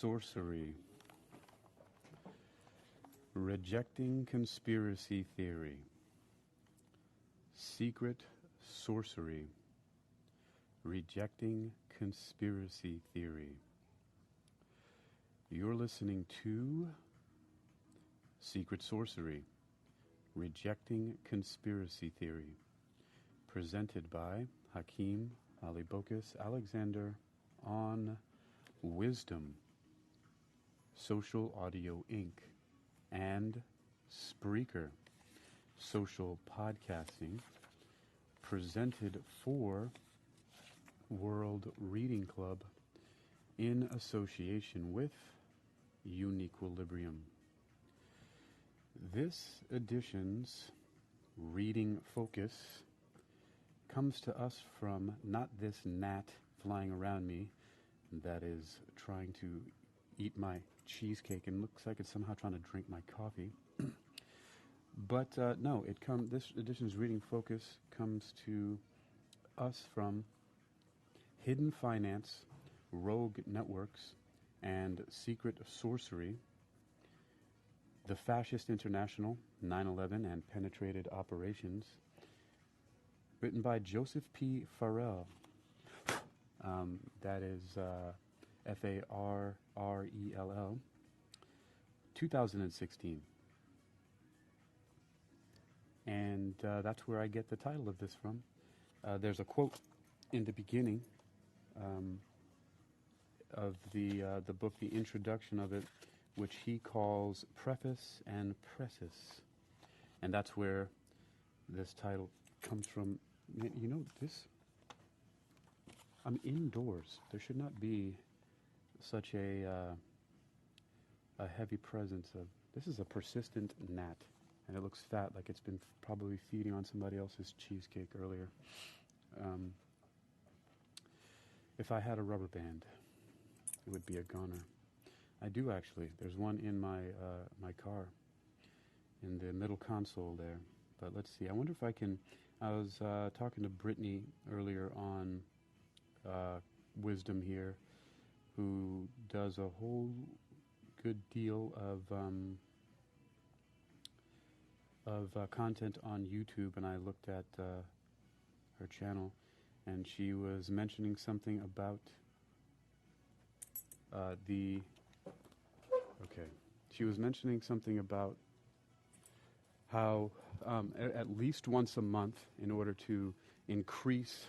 Sorcery. Rejecting conspiracy theory. Secret sorcery. Rejecting conspiracy theory. You're listening to Secret Sorcery. Rejecting conspiracy theory. Presented by Hakeem Alibokus Alexander on Wisdom, Social Audio Inc., and Spreaker, social podcasting, presented for World Reading Club in association with Uniquilibrium. This edition's reading focus comes to us from not this gnat flying around me that is trying to eat my cheesecake and looks like it's somehow trying to drink my coffee. But no, this edition's reading focus comes to us from Hidden Finance, Rogue Networks, and Secret Sorcery, The Fascist International, 9/11 and Penetrated Operations, written by Joseph P. Farrell. That is Farrell, 2016. And that's where I get the title of this from. There's a quote in the beginning of the book, the introduction of it, which he calls Preface and Precis. And that's where this title comes from. You know, I'm indoors. There should not be such a heavy presence of... This is a persistent gnat, and it looks fat, like it's been probably feeding on somebody else's cheesecake earlier. If I had a rubber band, it would be a goner. I do actually. There's one in my car, in the middle console there. But let's see. I wonder if I can... I was talking to Brittany earlier on Wisdom here, who does a whole good deal of content on YouTube, and I looked at her channel, and she was mentioning something about she was mentioning something about how at least once a month, in order to increase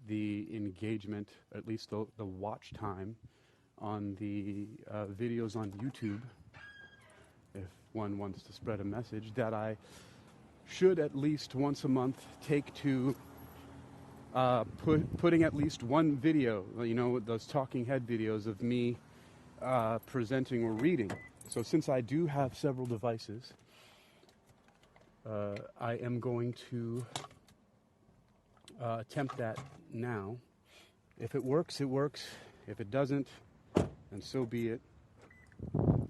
the engagement, at least the watch time on the videos on YouTube, if one wants to spread a message, that I should at least once a month take to putting at least one video, those talking head videos of me presenting or reading. So since I do have several devices, I am going to attempt that now. If it works, it works. If it doesn't, then so be it.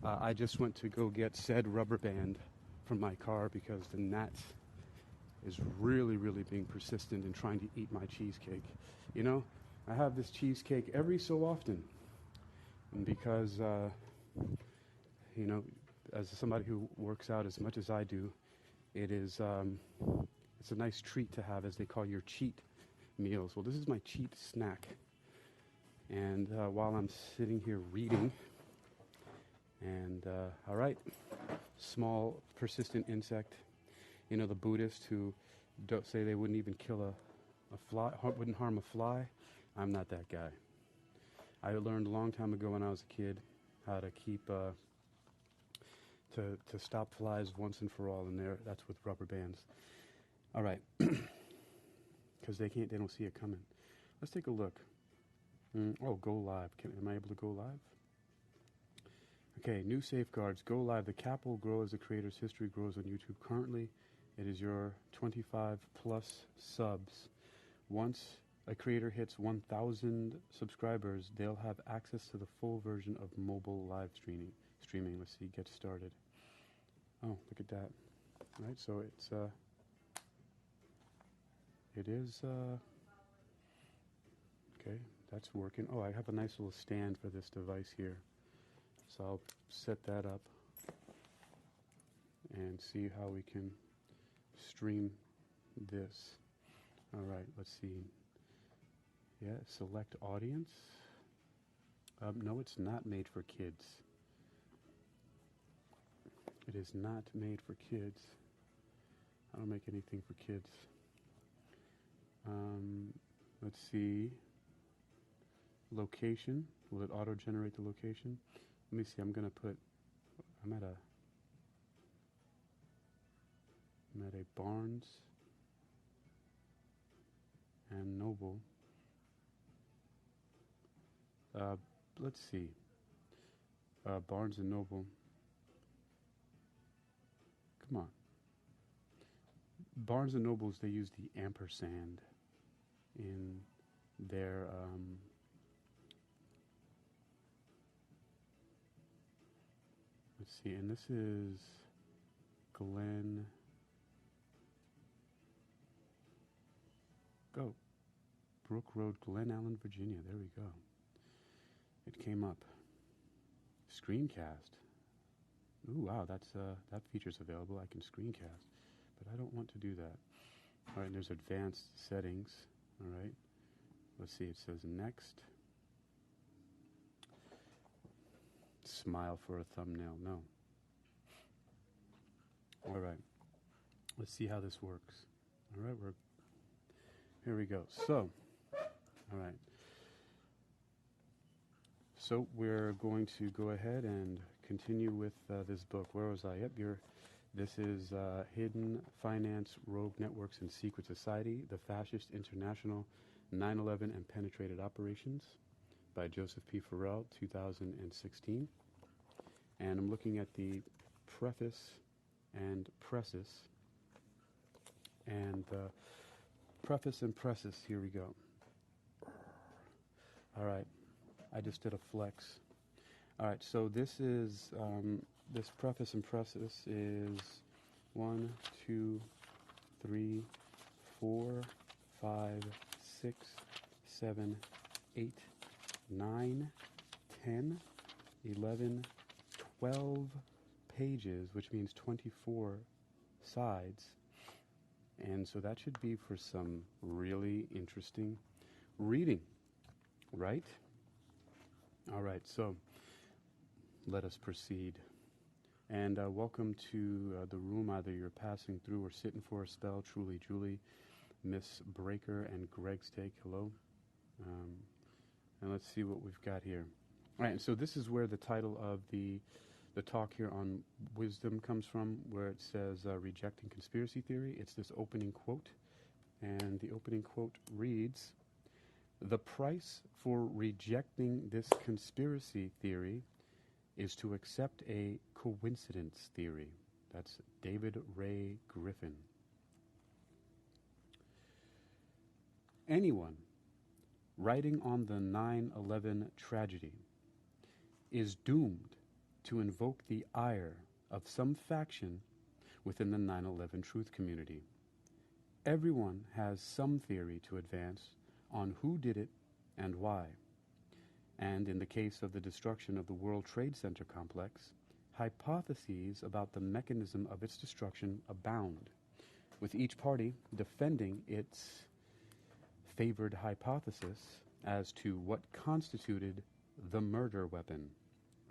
I just went to go get said rubber band from my car because the gnat is really, really being persistent in trying to eat my cheesecake. You know, I have this cheesecake every so often. And because, as somebody who works out as much as I do, it is, it's a nice treat to have, as they call your cheat meals. Well, this is my cheat snack. And while I'm sitting here reading, and all right, small persistent insect. You know, the Buddhists who don't say they wouldn't even kill a fly, wouldn't harm a fly. I'm not that guy. I learned a long time ago when I was a kid how to keep to stop flies once and for all, and that's with rubber bands. All right, because they don't see it coming. Let's take a look. Go live. Am I able to go live? Okay, new safeguards. Go live. The cap will grow as the creator's history grows on YouTube. Currently, it is your 25 plus subs. Once a creator hits 1,000 subscribers, they'll have access to the full version of mobile live streaming. Let's see, get started. Oh, look at that. All right, so it is, okay, that's working. Oh, I have a nice little stand for this device here. So I'll set that up and see how we can stream this. All right, let's see. Yeah, select audience. No, it's not made for kids. It is not made for kids. I don't make anything for kids. Let's see. Location. Will it auto-generate the location? Let me see. I'm at a Barnes and Noble. Let's see. Barnes and Noble. Come on. Barnes and Nobles, they use the ampersand in their let's see, and this is Brook Road, Glen Allen, Virginia. There we go. It came up. Screencast. Ooh, wow, that feature's available. I can screencast, but I don't want to do that. All right, there's advanced settings. All right, let's see. It says next. Smile for a thumbnail. No. All right. Let's see how this works. All right, here we go. So, all right. So we're going to go ahead and continue with this book. Where was I? Yep, this is Hidden Finance, Rogue Networks, and Secret Society, the Fascist International, 9/11 and Penetrated Operations by Joseph P. Farrell, 2016. And I'm looking at the preface and precis. And preface and precis, here we go. All right, I just did a flex. All right, so this is, this preface and precis is 1, 2, 3, 4, 5, 6, 7, 8, 9, 10, 11, 12 pages, which means 24 sides. And so that should be for some really interesting reading, right? All right, so let us proceed. And welcome to the room. Either you're passing through or sitting for a spell. Truly, Julie, Miss Breaker, and Greg's Take. Hello. And let's see what we've got here. All right, so this is where the title of the talk here on wisdom comes from, where it says rejecting conspiracy theory. It's this opening quote, and the opening quote reads, "The price for rejecting this conspiracy theory is to accept a coincidence theory." That's David Ray Griffin. Anyone writing on the 9/11 tragedy is doomed to invoke the ire of some faction within the 9/11 truth community. Everyone has some theory to advance on who did it and why. And in the case of the destruction of the World Trade Center complex, hypotheses about the mechanism of its destruction abound, with each party defending its favored hypothesis as to what constituted the murder weapon,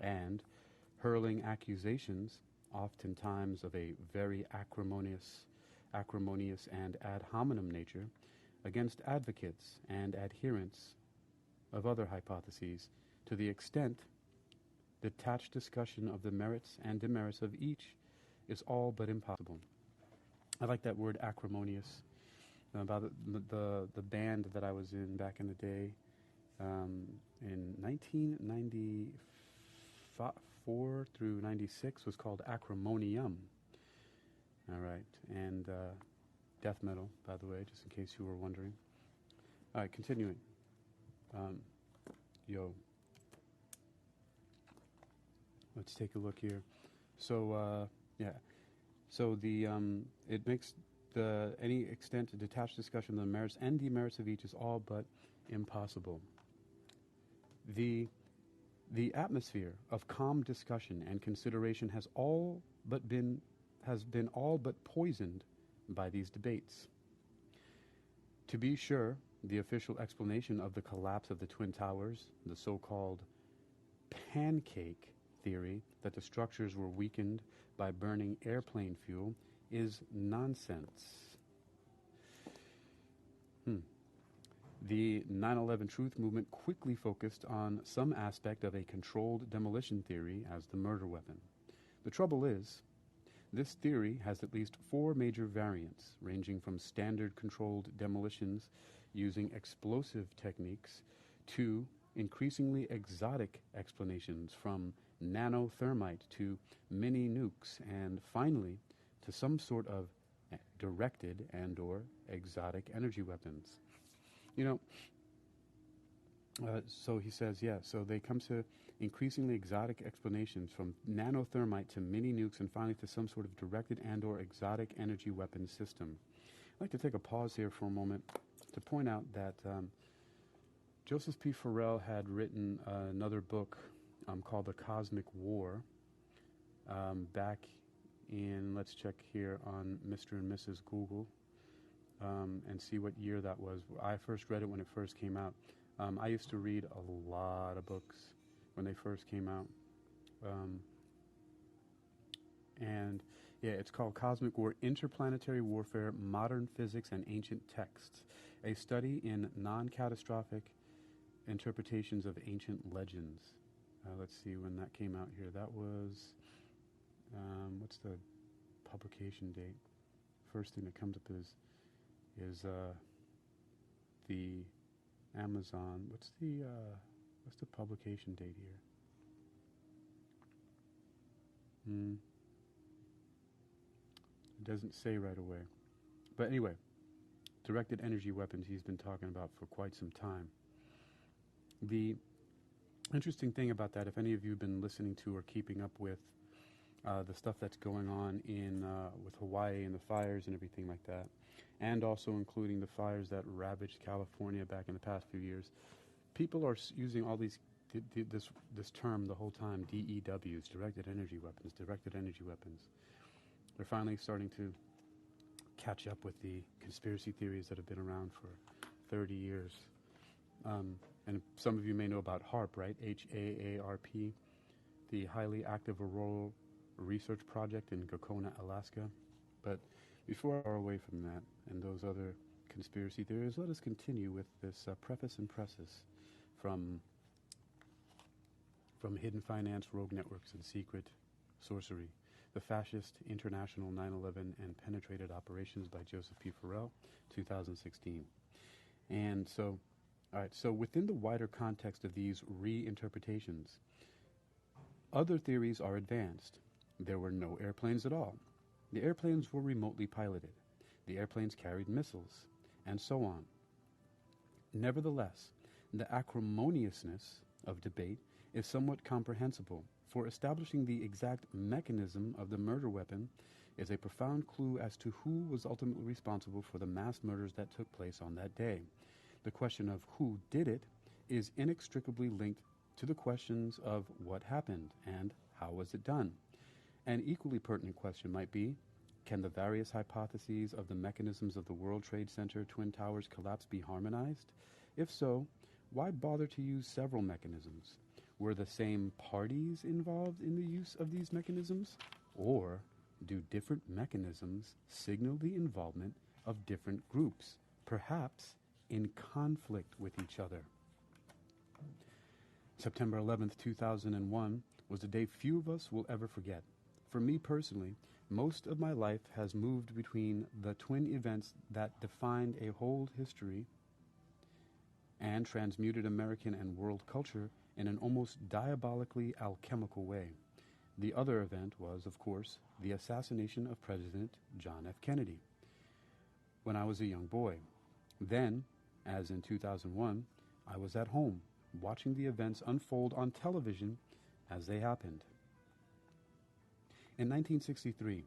and hurling accusations, oftentimes of a very acrimonious and ad hominem nature, against advocates and adherents of other hypotheses, to the extent detached discussion of the merits and demerits of each is all but impossible. I like that word, acrimonious. About the band that I was in back in the day, in 1994 through 96 was called Acrimonium. All right, and death metal, by the way, just in case you were wondering. All right, continuing. Let's take a look here. So, So it makes any extent to detached discussion of the merits and demerits of each is all but impossible. The The atmosphere of calm discussion and consideration has been all but poisoned by these debates. To be sure, the official explanation of the collapse of the Twin Towers, the so-called pancake theory that the structures were weakened by burning airplane fuel, is nonsense. The 9/11 truth movement quickly focused on some aspect of a controlled demolition theory as the murder weapon. The trouble is, this theory has at least 4 major variants, ranging from standard controlled demolitions using explosive techniques to increasingly exotic explanations from nanothermite to mini nukes, and finally to some sort of directed and or exotic energy weapons. So he says, so they come to increasingly exotic explanations from nanothermite to mini nukes and finally to some sort of directed and or exotic energy weapon system. I'd like to take a pause here for a moment to point out that Joseph P. Farrell had written another book called The Cosmic War back in, let's check here on Mr. and Mrs. Google and see what year that was. I first read it when it first came out. I used to read a lot of books when they first came out. And it's called Cosmic War, Interplanetary Warfare, Modern Physics and Ancient Texts, a study in non-catastrophic interpretations of ancient legends. Let's see when that came out here. That was, what's the publication date? First thing that comes up is the Amazon. What's the publication date here? It doesn't say right away. But anyway, directed energy weapons he's been talking about for quite some time. The interesting thing about that, if any of you have been listening to or keeping up with the stuff that's going on in with Hawaii and the fires and everything like that, and also including the fires that ravaged California back in the past few years, people are using all these this term the whole time, DEWs, directed energy weapons, directed energy weapons. They're finally starting to catch up with the conspiracy theories that have been around for 30 years. And some of you may know about HAARP, right? HAARP, the Highly Active Auroral Research Project in Gakona, Alaska. But before I go away from that and those other conspiracy theories, let us continue with this preface and precis from Hidden Finance, Rogue Networks, and Secret Sorcery, the Fascist International 9/11 and Penetrated Operations by Joseph P. Farrell, 2016. And so, all right, so within the wider context of these reinterpretations, other theories are advanced. There were no airplanes at all. The airplanes were remotely piloted. The airplanes carried missiles, and so on. Nevertheless, the acrimoniousness of debate is somewhat comprehensible, for establishing the exact mechanism of the murder weapon is a profound clue as to who was ultimately responsible for the mass murders that took place on that day. The question of who did it is inextricably linked to the questions of what happened and how was it done. An equally pertinent question might be, can the various hypotheses of the mechanisms of the World Trade Center Twin Towers collapse be harmonized? If so, why bother to use several mechanisms? Were the same parties involved in the use of these mechanisms? Or do different mechanisms signal the involvement of different groups, perhaps in conflict with each other? September 11th, 2001 was a day few of us will ever forget. For me personally, most of my life has moved between the twin events that defined a whole history and transmuted American and world culture in an almost diabolically alchemical way. The other event was, of course, the assassination of President John F. Kennedy when I was a young boy. Then, as in 2001, I was at home watching the events unfold on television as they happened. In 1963,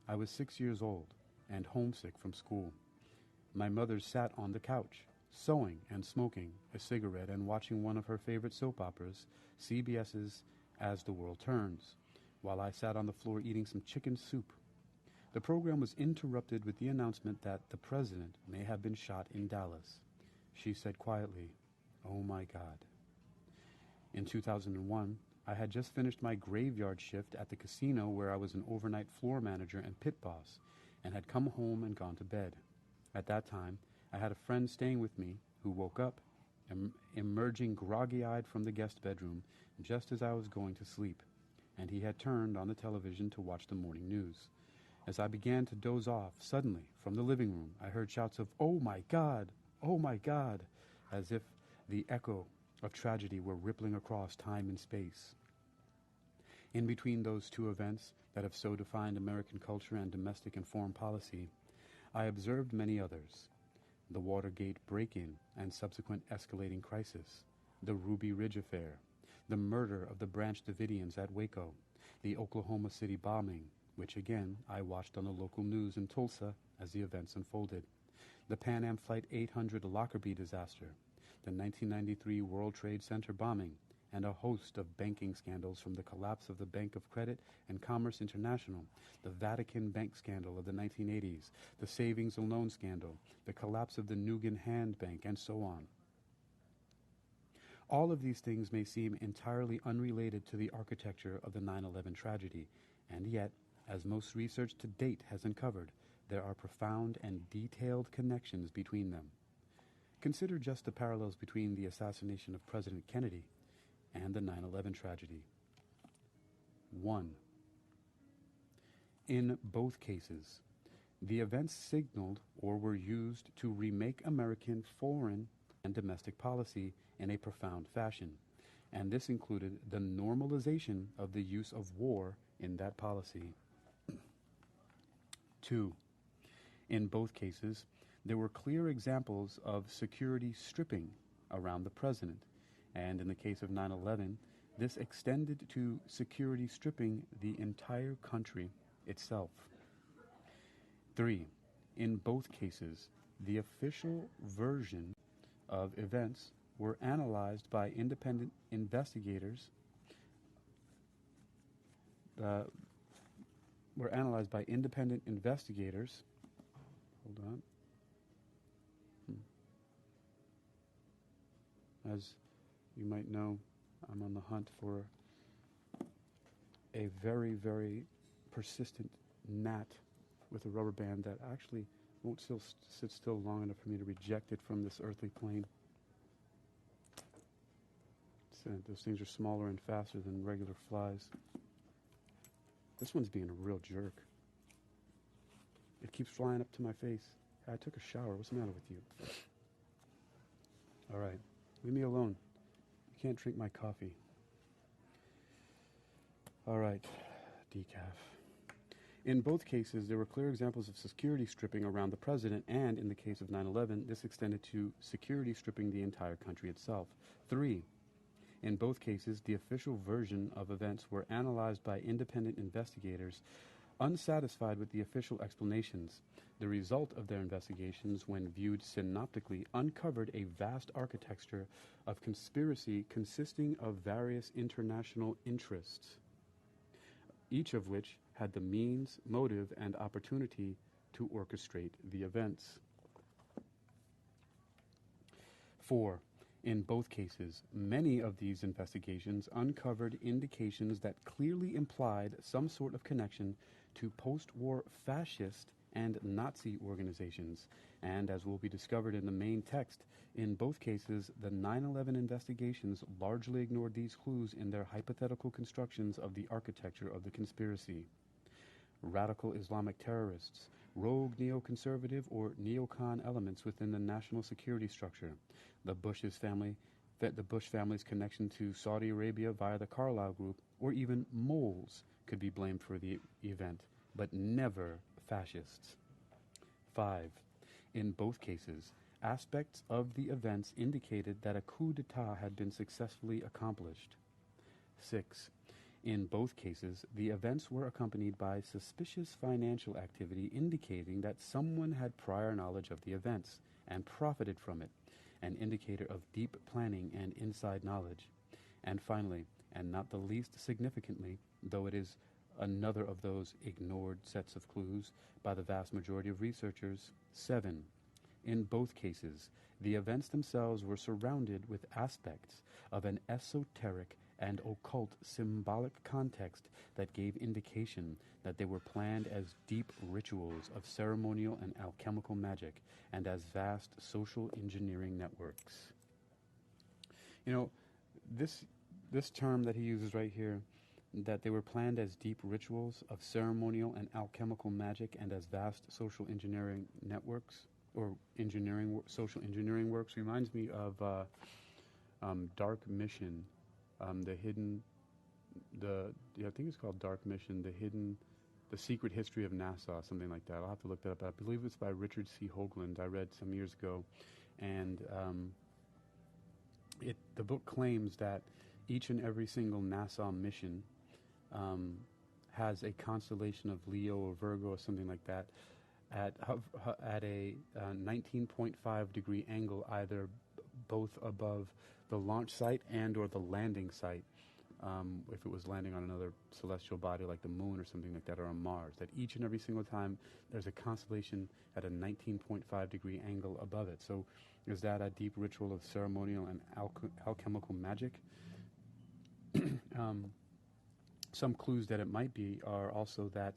I was 6 years old and homesick from school. My mother sat on the couch, sewing and smoking a cigarette and watching one of her favorite soap operas, CBS's As the World Turns, while I sat on the floor eating some chicken soup. The program was interrupted with the announcement that the president may have been shot in Dallas. She said quietly, "Oh my God." In 2001, I had just finished my graveyard shift at the casino where I was an overnight floor manager and pit boss, and had come home and gone to bed. At that time, I had a friend staying with me who woke up, emerging groggy-eyed from the guest bedroom just as I was going to sleep, and he had turned on the television to watch the morning news. As I began to doze off, suddenly, from the living room, I heard shouts of, "Oh my God! Oh my God!" as if the echo of tragedy were rippling across time and space. In between those two events that have so defined American culture and domestic and foreign policy, I observed many others. The Watergate break-in and subsequent escalating crisis, the Ruby Ridge affair, the murder of the Branch Davidians at Waco, the Oklahoma City bombing, which again I watched on the local news in Tulsa as the events unfolded, the Pan Am Flight 800 Lockerbie disaster, the 1993 World Trade Center bombing, and a host of banking scandals from the collapse of the Bank of Credit and Commerce International, the Vatican bank scandal of the 1980s, the savings and loan scandal, the collapse of the Nugan Hand Bank, and so on. All of these things may seem entirely unrelated to the architecture of the 9/11 tragedy, and yet, as most research to date has uncovered, there are profound and detailed connections between them. Consider just the parallels between the assassination of President Kennedy and the 9/11 tragedy. 1. In both cases, the events signaled or were used to remake American foreign and domestic policy in a profound fashion, and this included the normalization of the use of war in that policy. 2. In both cases, there were clear examples of security stripping around the president, and in the case of 9/11, this extended to security stripping the entire country itself. 3. In both cases, the official version of events were analyzed by independent investigators. Hold on. As you might know, I'm on the hunt for a very, very persistent gnat with a rubber band that actually won't sit still long enough for me to reject it from this earthly plane. Those things are smaller and faster than regular flies. This one's being a real jerk. It keeps flying up to my face. I took a shower. What's the matter with you? All right. Leave me alone. You can't drink my coffee. All right. Decaf. In both cases, there were clear examples of security stripping around the president, and in the case of 9/11, this extended to security stripping the entire country itself. 3. In both cases, the official version of events were analyzed by independent investigators, unsatisfied with the official explanations. The result of their investigations, when viewed synoptically, uncovered a vast architecture of conspiracy consisting of various international interests, each of which had the means, motive, and opportunity to orchestrate the events. 4. In both cases, many of these investigations uncovered indications that clearly implied some sort of connection to post-war fascist and Nazi organizations, and as will be discovered in the main text, in both cases, the 9/11 investigations largely ignored these clues in their hypothetical constructions of the architecture of the conspiracy. Radical Islamic terrorists, rogue neoconservative or neocon elements within the national security structure, the Bush family's connection to Saudi Arabia via the Carlyle Group, or even moles could be blamed for the event, but never fascists. 5. In both cases, aspects of the events indicated that a coup d'etat had been successfully accomplished. 6. In both cases, the events were accompanied by suspicious financial activity indicating that someone had prior knowledge of the events and profited from it. an indicator of deep planning and inside knowledge. And finally, and not the least significantly, though it is another of those ignored sets of clues by the vast majority of researchers, 7. In both cases, the events themselves were surrounded with aspects of an esoteric and occult symbolic context that gave indication that they were planned as deep rituals of ceremonial and alchemical magic and as vast social engineering networks. You know, this term that he uses right here, that they were planned as deep rituals of ceremonial and alchemical magic and as vast social engineering networks, or social engineering works, reminds me of Dark Mission, I think it's called Dark Mission, the Secret History of NASA, something like that. I'll have to look that up. I believe it's by Richard C. Hoagland. I read some years ago, and the book claims that each and every single NASA mission has a constellation of Leo or Virgo or something like that at a 19.5 degree angle, either both above the launch site and or the landing site, if it was landing on another celestial body like the moon or something like that, or on Mars, that each and every single time there's a constellation at a 19.5 degree angle above it. So is that a deep ritual of ceremonial and alchemical magic? Some clues that it might be are also that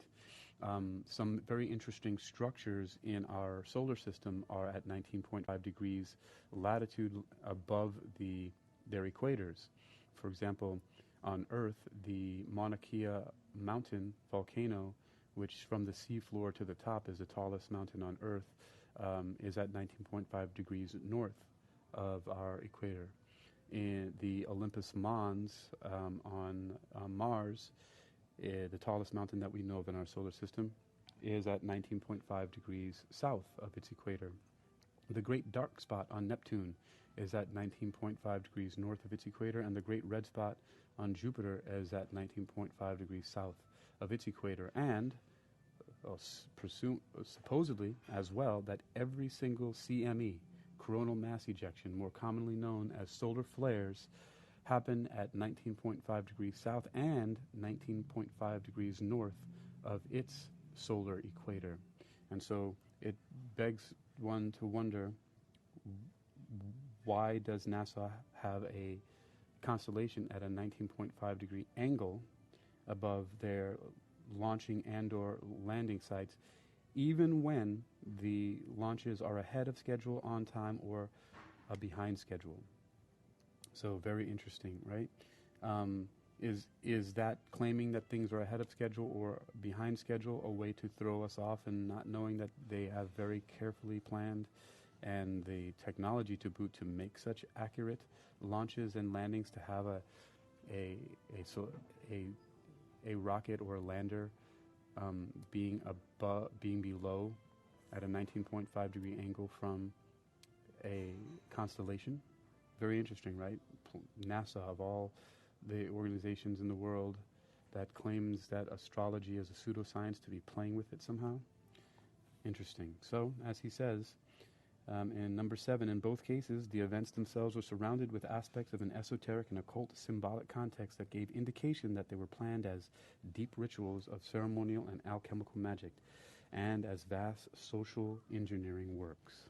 some very interesting structures in our solar system are at 19.5 degrees latitude above their equators. For example, on Earth, the Mauna Kea mountain volcano, which from the seafloor to the top is the tallest mountain on Earth, is at 19.5 degrees north of our equator. In the Olympus Mons on Mars, the tallest mountain that we know of in our solar system, is at 19.5 degrees south of its equator. The Great Dark Spot on Neptune is at 19.5 degrees north of its equator, and the Great Red Spot on Jupiter is at 19.5 degrees south of its equator. And supposedly as well, that every single CME, coronal mass ejection, more commonly known as solar flares, happen at 19.5 degrees south and 19.5 degrees north of its solar equator. And so it begs one to wonder, why does NASA have a constellation at a 19.5 degree angle above their launching and or landing sites, even when the launches are ahead of schedule, on time, or behind schedule? So very interesting, right? Is that claiming that things are ahead of schedule or behind schedule a way to throw us off, and not knowing that they have very carefully planned and the technology to boot to make such accurate launches and landings, to have a rocket or a lander being below at a 19.5 degree angle from a constellation? Very interesting, right? NASA, of all the organizations in the world that claims that astrology is a pseudoscience, to be playing with it somehow. Interesting. So, as he says, in number 7, in both cases, the events themselves were surrounded with aspects of an esoteric and occult symbolic context that gave indication that they were planned as deep rituals of ceremonial and alchemical magic, and as vast social engineering works.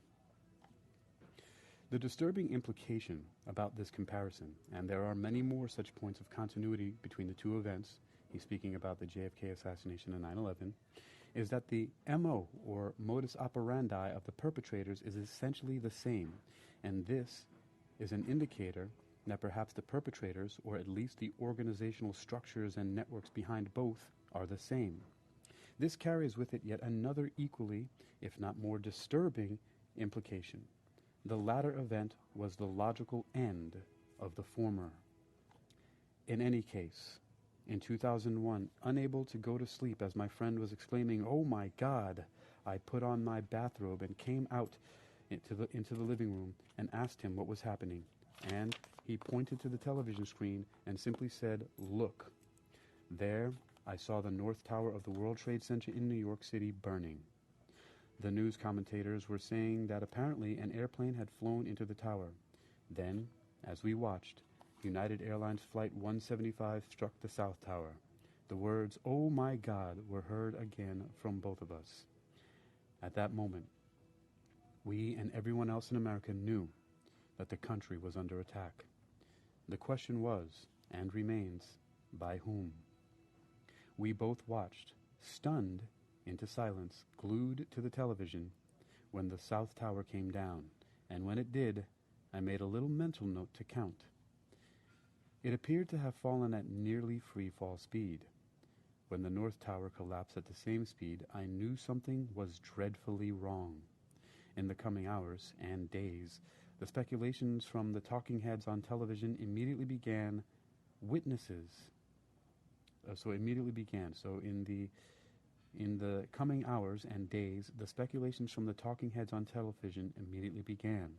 The disturbing implication about this comparison, and there are many more such points of continuity between the two events, he's speaking about the JFK assassination and 9/11, is that the MO, or modus operandi, of the perpetrators is essentially the same, and this is an indicator that perhaps the perpetrators, or at least the organizational structures and networks behind both, are the same. This carries with it yet another equally, if not more disturbing, implication. The latter event was the logical end of the former. In any case, in 2001, unable to go to sleep as my friend was exclaiming, "Oh my God," I put on my bathrobe and came out into the living room and asked him what was happening. And he pointed to the television screen and simply said, "Look." There, I saw the North Tower of the World Trade Center in New York City burning. The news commentators were saying that apparently an airplane had flown into the tower. Then, as we watched, United Airlines Flight 175 struck the South Tower. The words, "Oh my God," were heard again from both of us. At that moment, we and everyone else in America knew that the country was under attack. The question was, and remains, by whom? We both watched, stunned into silence, glued to the television, when the South Tower came down, and when it did, I made a little mental note to count. It appeared to have fallen at nearly free fall speed. When the North Tower collapsed at the same speed, I knew something was dreadfully wrong. In the coming hours and days, the speculations from the talking heads on television immediately began. Witnesses. So in the coming hours and days, the speculations from the talking heads on television immediately began.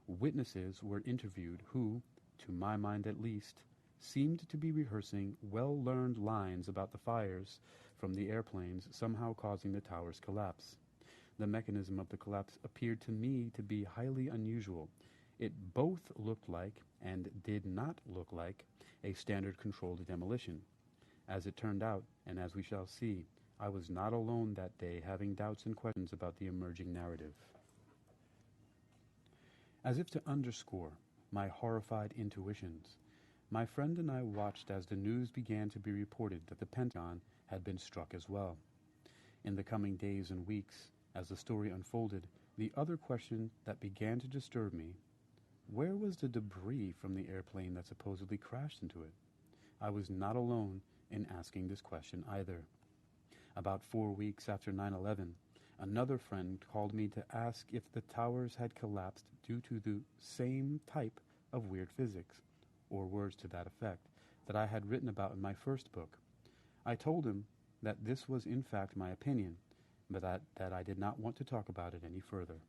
Witnesses were interviewed who, to my mind at least, seemed to be rehearsing well-learned lines about the fires from the airplanes somehow causing the tower's collapse. The mechanism of the collapse appeared to me to be highly unusual. It both looked like, and did not look like, a standard controlled demolition. As it turned out, and as we shall see, I was not alone that day having doubts and questions about the emerging narrative. As if to underscore my horrified intuitions, my friend and I watched as the news began to be reported that the Pentagon had been struck as well. In the coming days and weeks, as the story unfolded, the other question that began to disturb me: where was the debris from the airplane that supposedly crashed into it? I was not alone in asking this question either. About 4 weeks after 9/11, another friend called me to ask if the towers had collapsed due to the same type of weird physics, or words to that effect, that I had written about in my first book. I told him that this was in fact my opinion, but that I did not want to talk about it any further.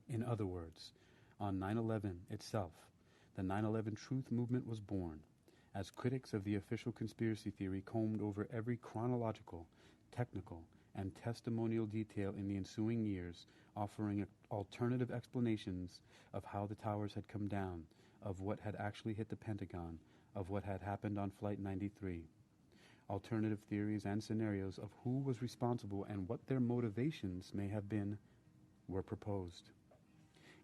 In other words, on 9/11 itself, the 9/11 truth movement was born. As critics of the official conspiracy theory combed over every chronological, technical, and testimonial detail in the ensuing years, offering alternative explanations of how the towers had come down, of what had actually hit the Pentagon, of what had happened on Flight 93. Alternative theories and scenarios of who was responsible and what their motivations may have been were proposed.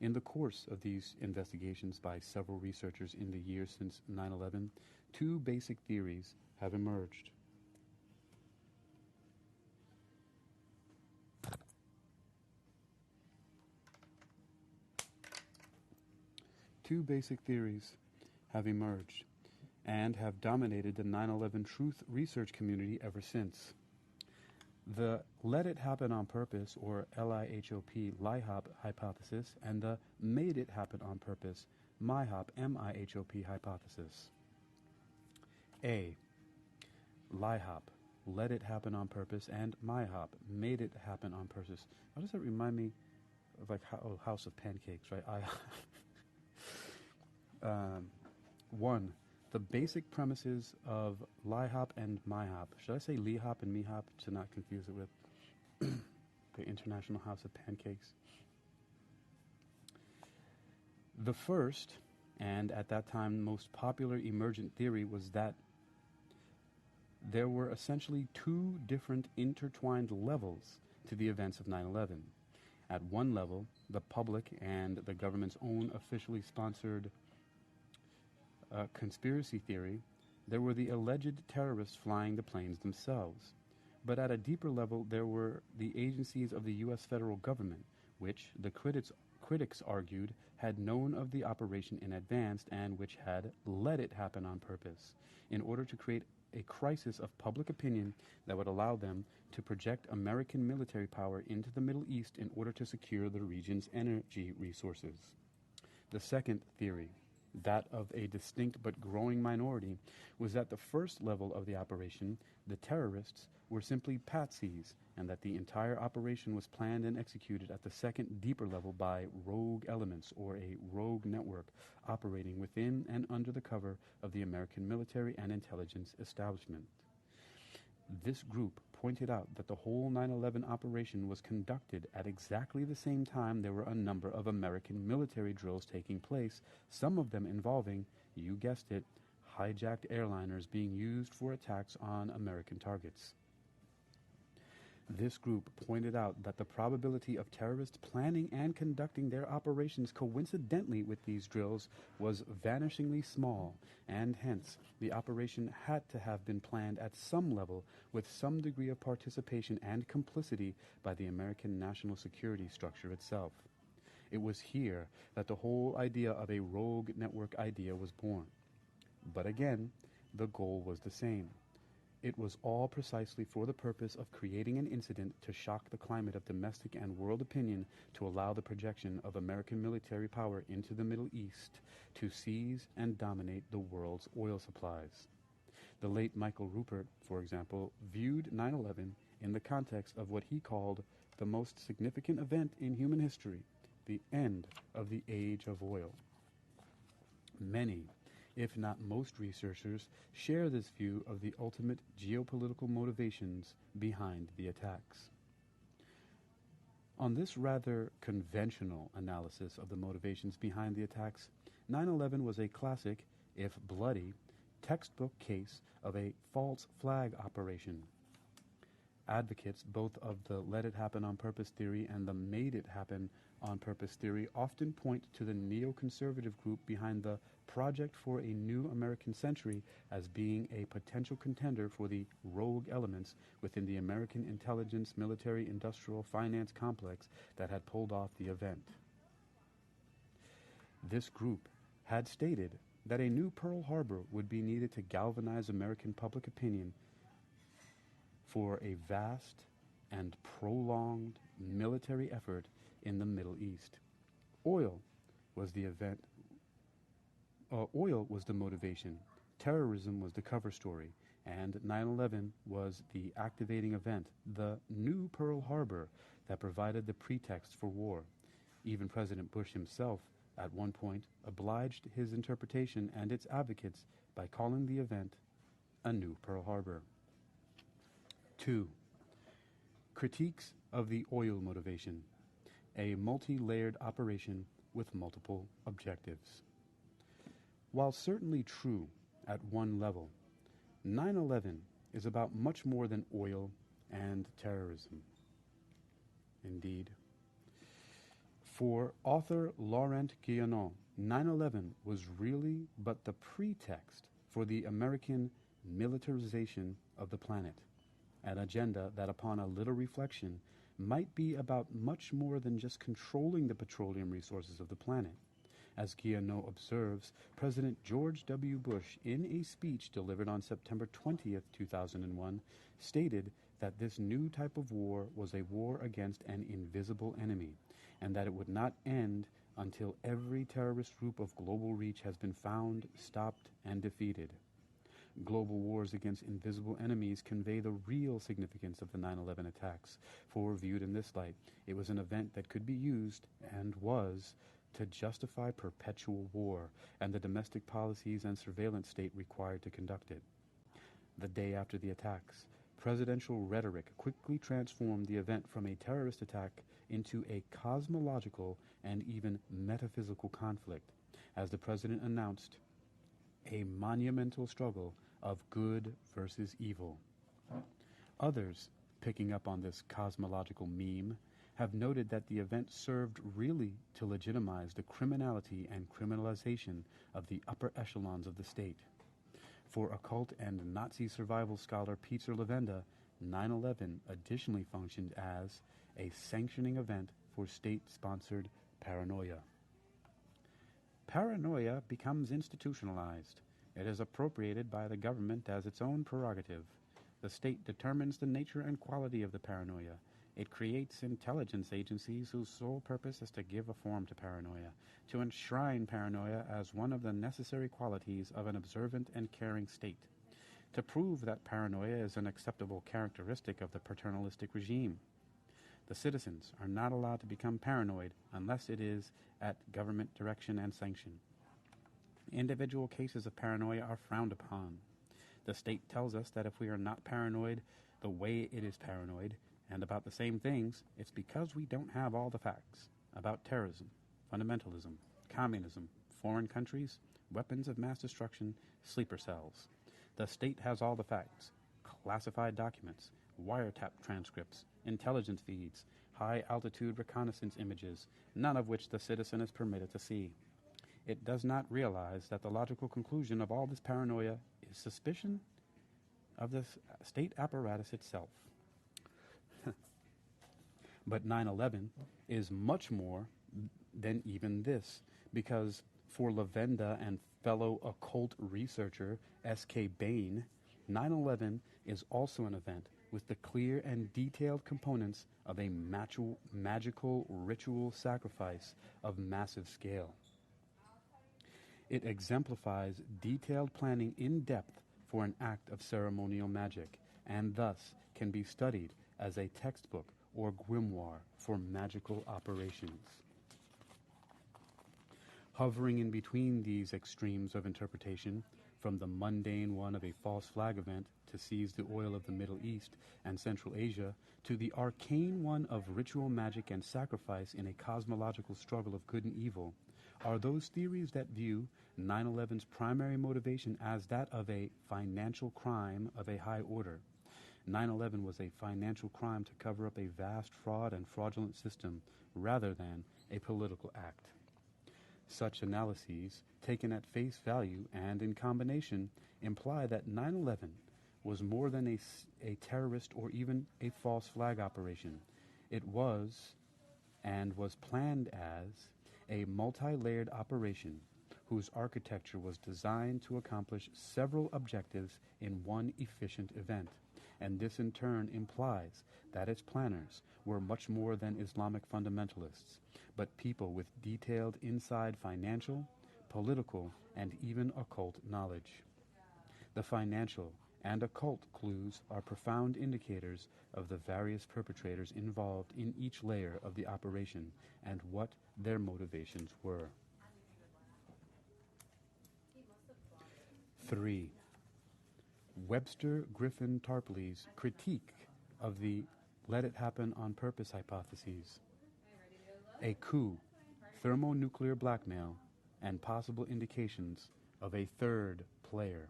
In the course of these investigations by several researchers in the years since 9/11, two basic theories have emerged. Two basic theories have emerged and have dominated the 9/11 truth research community ever since. The let it happen on purpose, or LIHOP, LIHOP hypothesis, and the made it happen on purpose, MIHOP, MIHOP hypothesis. A. LIHOP, let it happen on purpose, and MIHOP, made it happen on purpose. Why does that remind me of like House of Pancakes, right? One, the basic premises of LIHOP and MIHOP. Should I say LIHOP and MIHOP to not confuse it with the International House of Pancakes? The first, and at that time most popular emergent theory, was that there were essentially two different intertwined levels to the events of 9/11. At one level, the public and the government's own officially sponsored conspiracy theory, there were the alleged terrorists flying the planes themselves. But at a deeper level, there were the agencies of the U.S. federal government, which the critics argued had known of the operation in advance and which had let it happen on purpose, in order to create a crisis of public opinion that would allow them to project American military power into the Middle East in order to secure the region's energy resources. The second theory, that of a distinct but growing minority, was that the first level of the operation, the terrorists, were simply patsies, and that the entire operation was planned and executed at the second, deeper level by rogue elements, or a rogue network, operating within and under the cover of the American military and intelligence establishment. This group pointed out that the whole 9/11 operation was conducted at exactly the same time there were a number of American military drills taking place, some of them involving, you guessed it, hijacked airliners being used for attacks on American targets. This group pointed out that the probability of terrorists planning and conducting their operations coincidentally with these drills was vanishingly small, and hence the operation had to have been planned at some level with some degree of participation and complicity by the American national security structure itself. It was here that the whole idea of a rogue network idea was born. But again, the goal was the same. It was all precisely for the purpose of creating an incident to shock the climate of domestic and world opinion, to allow the projection of American military power into the Middle East, to seize and dominate the world's oil supplies. The late Michael Rupert, for example, viewed 9/11 in the context of what he called the most significant event in human history, the end of the age of oil. Many, if not most researchers, share this view of the ultimate geopolitical motivations behind the attacks. On this rather conventional analysis of the motivations behind the attacks, 9/11 was a classic, if bloody, textbook case of a false flag operation. Advocates both of the let it happen on purpose theory and the made it happen on purpose theory often point to the neoconservative group behind the Project for a New American Century as being a potential contender for the rogue elements within the American intelligence, military, industrial, finance complex that had pulled off the event. This group had stated that a new Pearl Harbor would be needed to galvanize American public opinion for a vast and prolonged military effort in the Middle East. Oil was the motivation, terrorism was the cover story, and 9/11 was the activating event, the new Pearl Harbor that provided the pretext for war. Even President Bush himself, at one point, obliged his interpretation and its advocates by calling the event a new Pearl Harbor. 2. Critiques of the oil motivation, a multi-layered operation with multiple objectives. While certainly true at one level, 9/11 is about much more than oil and terrorism. Indeed. For author Laurent Guillaume, 9/11 was really but the pretext for the American militarization of the planet, an agenda that upon a little reflection might be about much more than just controlling the petroleum resources of the planet. As Guillaume observes, President George W. Bush, in a speech delivered on September 20th, 2001, stated that this new type of war was a war against an invisible enemy, and that it would not end until every terrorist group of global reach has been found, stopped, and defeated. Global wars against invisible enemies convey the real significance of the 9/11 attacks, for viewed in this light, it was an event that could be used, and was, to justify perpetual war and the domestic policies and surveillance state required to conduct it. The day after the attacks, presidential rhetoric quickly transformed the event from a terrorist attack into a cosmological and even metaphysical conflict, as the president announced, a monumental struggle of good versus evil. Others, picking up on this cosmological meme, have noted that the event served really to legitimize the criminality and criminalization of the upper echelons of the state. For occult and Nazi survival scholar Peter Levenda, 9/11 additionally functioned as a sanctioning event for state-sponsored paranoia. Paranoia becomes institutionalized. It is appropriated by the government as its own prerogative. The state determines the nature and quality of the paranoia. It creates intelligence agencies whose sole purpose is to give a form to paranoia, to enshrine paranoia as one of the necessary qualities of an observant and caring state, to prove that paranoia is an acceptable characteristic of the paternalistic regime. The citizens are not allowed to become paranoid unless it is at government direction and sanction. Individual cases of paranoia are frowned upon. The state tells us that if we are not paranoid, the way it is paranoid, and about the same things, it's because we don't have all the facts about terrorism, fundamentalism, communism, foreign countries, weapons of mass destruction, sleeper cells. The state has all the facts, classified documents, wiretap transcripts, intelligence feeds, high-altitude reconnaissance images, none of which the citizen is permitted to see. It does not realize that the logical conclusion of all this paranoia is suspicion of the state apparatus itself. But 9/11 is much more than even this, because for Lavenda and fellow occult researcher S.K. Bain, 9/11 is also an event with the clear and detailed components of a magical ritual sacrifice of massive scale. It exemplifies detailed planning in depth for an act of ceremonial magic, and thus can be studied as a textbook or grimoire for magical operations. Hovering in between these extremes of interpretation, from the mundane one of a false flag event to seize the oil of the Middle East and Central Asia, to the arcane one of ritual magic and sacrifice in a cosmological struggle of good and evil, are those theories that view 9/11's primary motivation as that of a financial crime of a high order. 9/11 was a financial crime to cover up a vast fraud and fraudulent system rather than a political act. Such analyses, taken at face value and in combination, imply that 9/11 was more than a terrorist or even a false flag operation. It was, and was planned as, a multi-layered operation whose architecture was designed to accomplish several objectives in one efficient event, and this in turn implies that its planners were much more than Islamic fundamentalists, but people with detailed inside financial, political, and even occult knowledge. The financial and occult clues are profound indicators of the various perpetrators involved in each layer of the operation and what their motivations were. 3. Webster Griffin Tarpley's critique of the let it happen on purpose hypotheses. A coup, thermonuclear blackmail, and possible indications of a third player.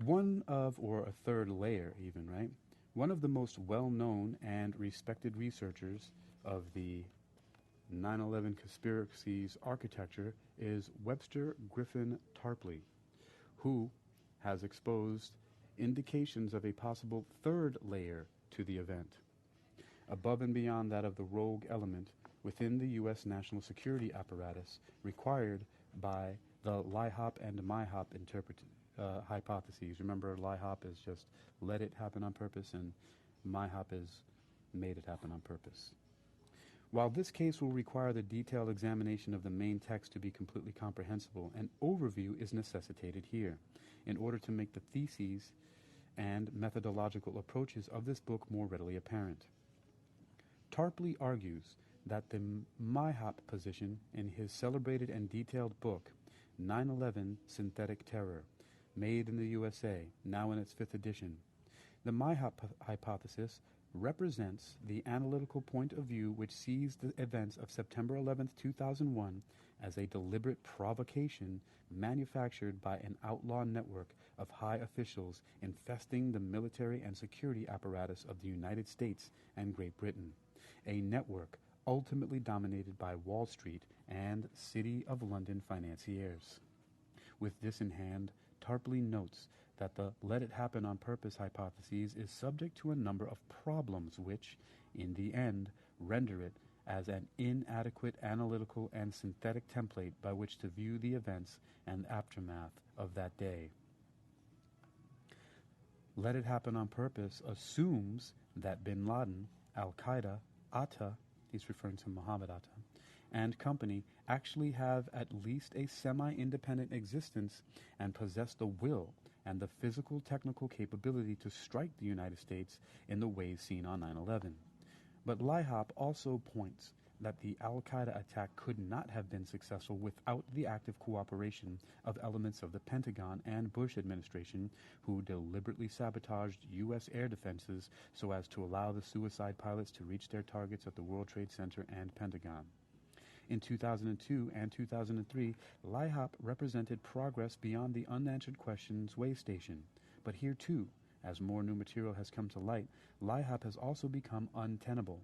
Or a third layer even, right? One of the most well-known and respected researchers of the 9/11 conspiracy's architecture is Webster Griffin Tarpley, who has exposed indications of a possible third layer to the event, above and beyond that of the rogue element within the U.S. national security apparatus required by the LIHOP and MIHOP hypotheses. Remember, LIHOP is just let it happen on purpose, and MIHOP is made it happen on purpose. While this case will require the detailed examination of the main text to be completely comprehensible, an overview is necessitated here in order to make the theses and methodological approaches of this book more readily apparent. Tarpley argues that the MIHOP position in his celebrated and detailed book, 9/11 Synthetic Terror, Made in the USA, now in its 5th edition. The MIHOP hypothesis represents the analytical point of view which sees the events of September 11, 2001 as a deliberate provocation manufactured by an outlaw network of high officials infesting the military and security apparatus of the United States and Great Britain, a network ultimately dominated by Wall Street and City of London financiers. With this in hand, Tarpley notes that the let it happen on purpose hypothesis is subject to a number of problems which, in the end, render it as an inadequate analytical and synthetic template by which to view the events and aftermath of that day. Let it happen on purpose assumes that bin Laden, Al-Qaeda, Atta, he's referring to Muhammad Atta, and company actually have at least a semi-independent existence and possess the will and the physical technical capability to strike the United States in the ways seen on 9/11. But LIHOP also points that the al-Qaeda attack could not have been successful without the active cooperation of elements of the Pentagon and Bush administration who deliberately sabotaged U.S. air defenses so as to allow the suicide pilots to reach their targets at the World Trade Center and Pentagon. In 2002 and 2003, LIHOP represented progress beyond the unanswered questions way station. But here too, as more new material has come to light, LIHOP has also become untenable.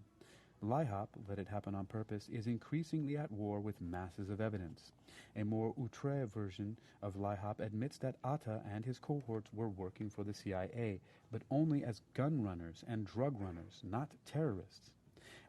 LIHOP, Let It Happen on Purpose, is increasingly at war with masses of evidence. A more outre version of LIHOP admits that Atta and his cohorts were working for the CIA, but only as gun runners and drug runners, not terrorists.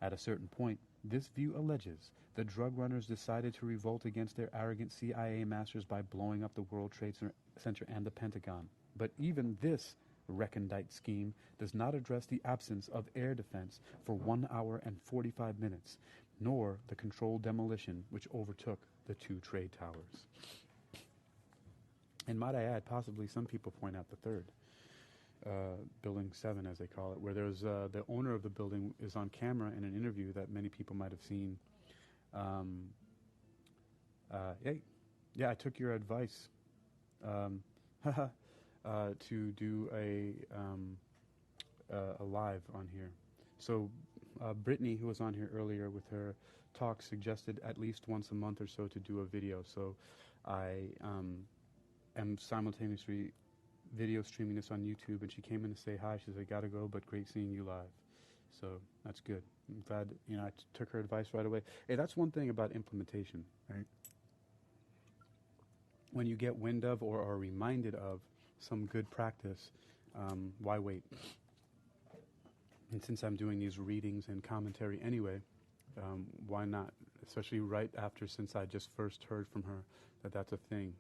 At a certain point, this view alleges the drug runners decided to revolt against their arrogant CIA masters by blowing up the World Trade Center and the Pentagon. But even this recondite scheme does not address the absence of air defense for 1 hour and 45 minutes, nor the controlled demolition which overtook the two trade towers. And might I add, possibly some people point out the third, Building 7 as they call it, where there's the owner of the building is on camera in an interview that many people might have seen. Hey, yeah, I took your advice. To do a live on here. So Brittany, who was on here earlier with her talk, suggested at least once a month or so to do a video. So I am simultaneously video streaming this on YouTube, and she came in to say hi. She said, I gotta go, but great seeing you live. So that's good. I'm glad, I took her advice right away. Hey, that's one thing about implementation, right? When you get wind of or are reminded of some good practice, why wait? And since I'm doing these readings and commentary anyway, why not? Especially right after, since I just first heard from her that that's a thing.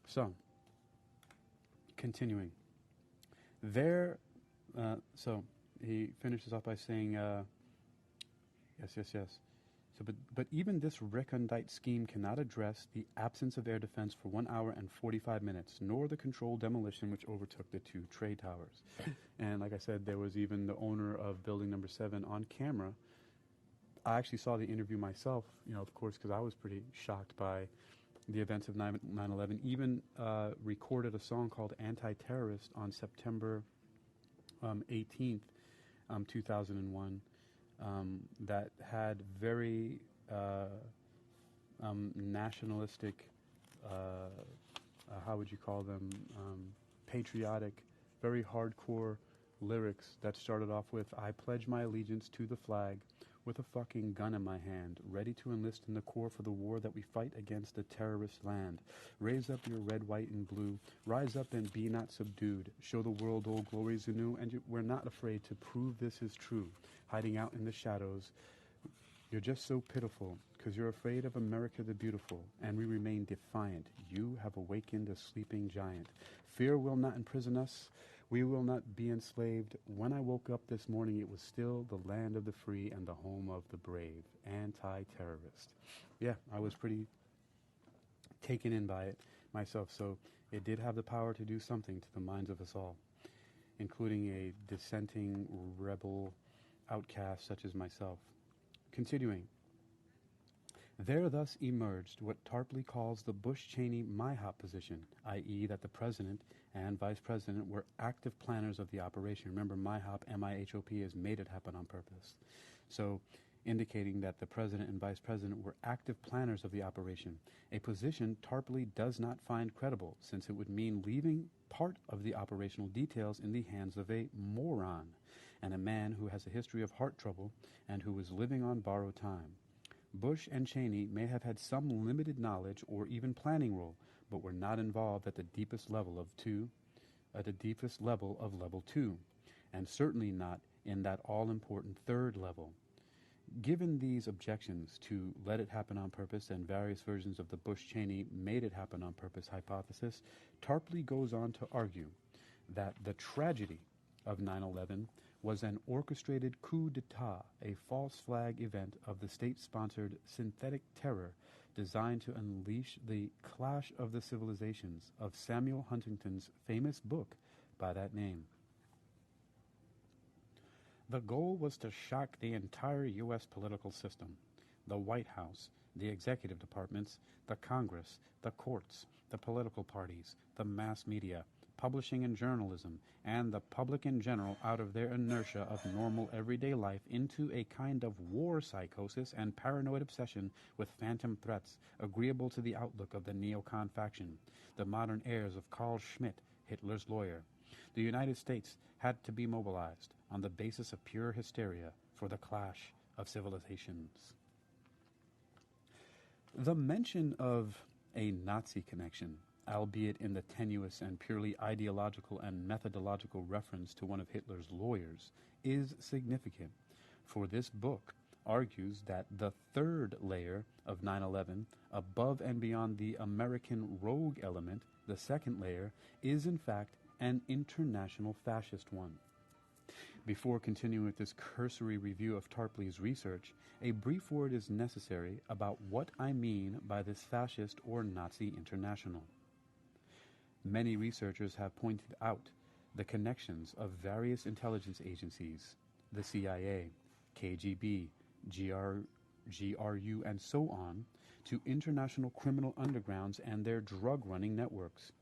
So, continuing. So he finishes off by saying, yes. So, but even this recondite scheme cannot address the absence of air defense for 1 hour and 45 minutes, nor the controlled demolition which overtook the two trade towers. And like I said, there was even the owner of building number 7 on camera. I actually saw the interview myself, of course, because I was pretty shocked by the events of 9/11. Even recorded a song called Anti-Terrorist on September 18th, 2001. That had very nationalistic, how would you call them, patriotic, very hardcore lyrics that started off with, I pledge my allegiance to the flag with a fucking gun in my hand, ready to enlist in the Corps for the war that we fight against the terrorist land. Raise up your red, white, and blue. Rise up and be not subdued. Show the world old glories anew, and we're not afraid to prove this is true. Hiding out in the shadows, you're just so pitiful, because you're afraid of America the beautiful, and we remain defiant. You have awakened a sleeping giant. Fear will not imprison us. We will not be enslaved. When I woke up this morning, it was still the land of the free and the home of the brave. Anti-terrorist. Yeah, I was pretty taken in by it myself. So it did have the power to do something to the minds of us all, including a dissenting rebel outcast such as myself. Continuing. There thus emerged what Tarpley calls the Bush-Cheney MIHOP position, i.e. that the President and Vice President were active planners of the operation. Remember, MIHOP, M-I-H-O-P, is made it happen on purpose. So, indicating that the President and Vice President were active planners of the operation, a position Tarpley does not find credible, since it would mean leaving part of the operational details in the hands of a moron, and a man who has a history of heart trouble and who was living on borrowed time. Bush and Cheney may have had some limited knowledge or even planning role, but were not involved at the deepest level of level 2, and certainly not in that all-important third level. Given these objections to Let It Happen on Purpose and various versions of the Bush-Cheney Made It Happen on Purpose hypothesis, Tarpley goes on to argue that the tragedy of 9/11 was an orchestrated coup d'etat, a false flag event of the state-sponsored synthetic terror designed to unleash the clash of the civilizations of Samuel Huntington's famous book by that name. The goal was to shock the entire U.S. political system, the White House, the executive departments, the Congress, the courts, the political parties, the mass media, publishing and journalism, and the public in general out of their inertia of normal everyday life into a kind of war psychosis and paranoid obsession with phantom threats agreeable to the outlook of the neocon faction, the modern heirs of Carl Schmitt, Hitler's lawyer. The United States had to be mobilized on the basis of pure hysteria for the clash of civilizations. The mention of a Nazi connection, albeit in the tenuous and purely ideological and methodological reference to one of Hitler's lawyers, is significant, for this book argues that the third layer of 9/11, above and beyond the American rogue element, the second layer, is in fact an international fascist one. Before continuing with this cursory review of Tarpley's research, a brief word is necessary about what I mean by this fascist or Nazi international. Many researchers have pointed out the connections of various intelligence agencies, the CIA, KGB, GRU, and so on, to international criminal undergrounds and their drug-running networks.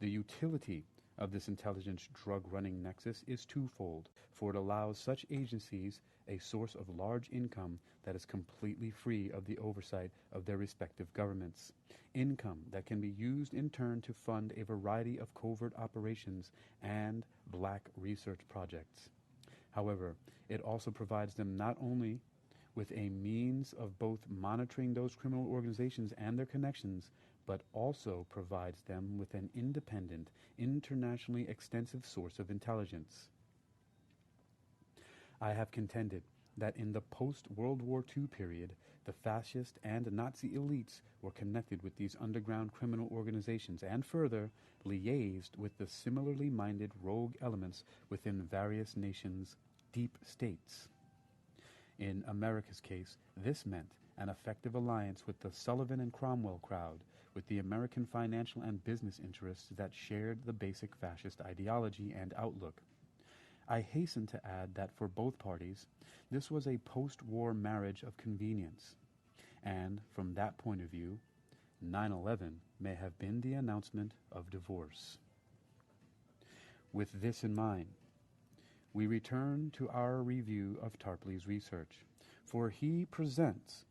The utility of this intelligence drug-running nexus is twofold, for it allows such agencies a source of large income that is completely free of the oversight of their respective governments. Income that can be used in turn to fund a variety of covert operations and black research projects. However, it also provides them not only with a means of both monitoring those criminal organizations and their connections, but also provides them with an independent, internationally extensive source of intelligence. I have contended that in the post-World War II period, the fascist and Nazi elites were connected with these underground criminal organizations and further liaised with the similarly minded rogue elements within various nations' deep states. In America's case, this meant an effective alliance with the Sullivan and Cromwell crowd, with the American financial and business interests that shared the basic fascist ideology and outlook. I hasten to add that for both parties, this was a post-war marriage of convenience, and from that point of view, 9/11 may have been the announcement of divorce. With this in mind, we return to our review of Tarpley's research, for he presents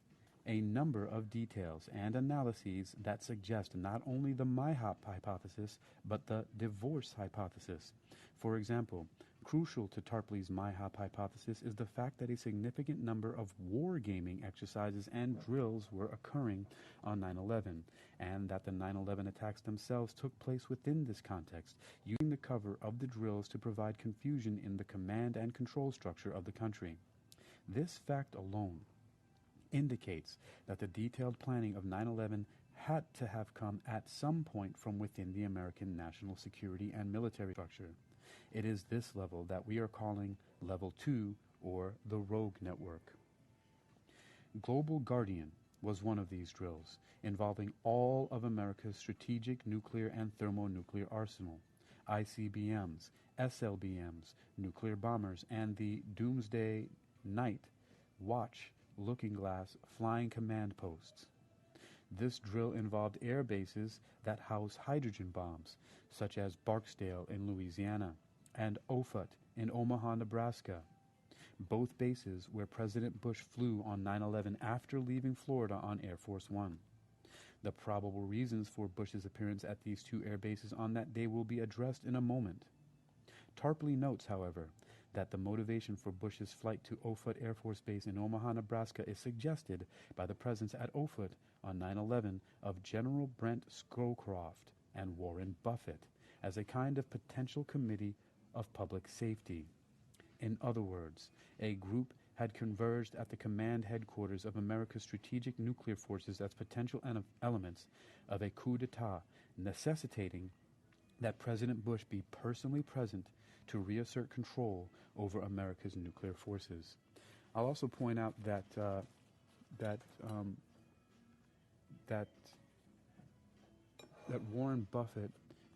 a number of details and analyses that suggest not only the MIHOP hypothesis, but the divorce hypothesis. For example, crucial to Tarpley's MIHOP hypothesis is the fact that a significant number of wargaming exercises and drills were occurring on 9/11, and that the 9/11 attacks themselves took place within this context, using the cover of the drills to provide confusion in the command and control structure of the country. This fact alone indicates that the detailed planning of 9/11 had to have come at some point from within the American national security and military structure. It is this level that we are calling Level 2, or the Rogue Network. Global Guardian was one of these drills, involving all of America's strategic nuclear and thermonuclear arsenal, ICBMs, SLBMs, nuclear bombers, and the Doomsday Night Watch Looking Glass flying command posts. This drill involved air bases that house hydrogen bombs, such as Barksdale in Louisiana and Offutt in Omaha, Nebraska, both bases where President Bush flew on 9/11 after leaving Florida on Air Force One. The probable reasons for Bush's appearance at these two air bases on that day will be addressed in a moment. Tarpley notes, however, that the motivation for Bush's flight to Offutt Air Force Base in Omaha, Nebraska is suggested by the presence at Offutt on 9/11 of General Brent Scowcroft and Warren Buffett as a kind of potential committee of public safety. In other words, a group had converged at the command headquarters of America's strategic nuclear forces as potential elements of a coup d'etat, necessitating that President Bush be personally present to reassert control over America's nuclear forces. I'll also point out that Warren Buffett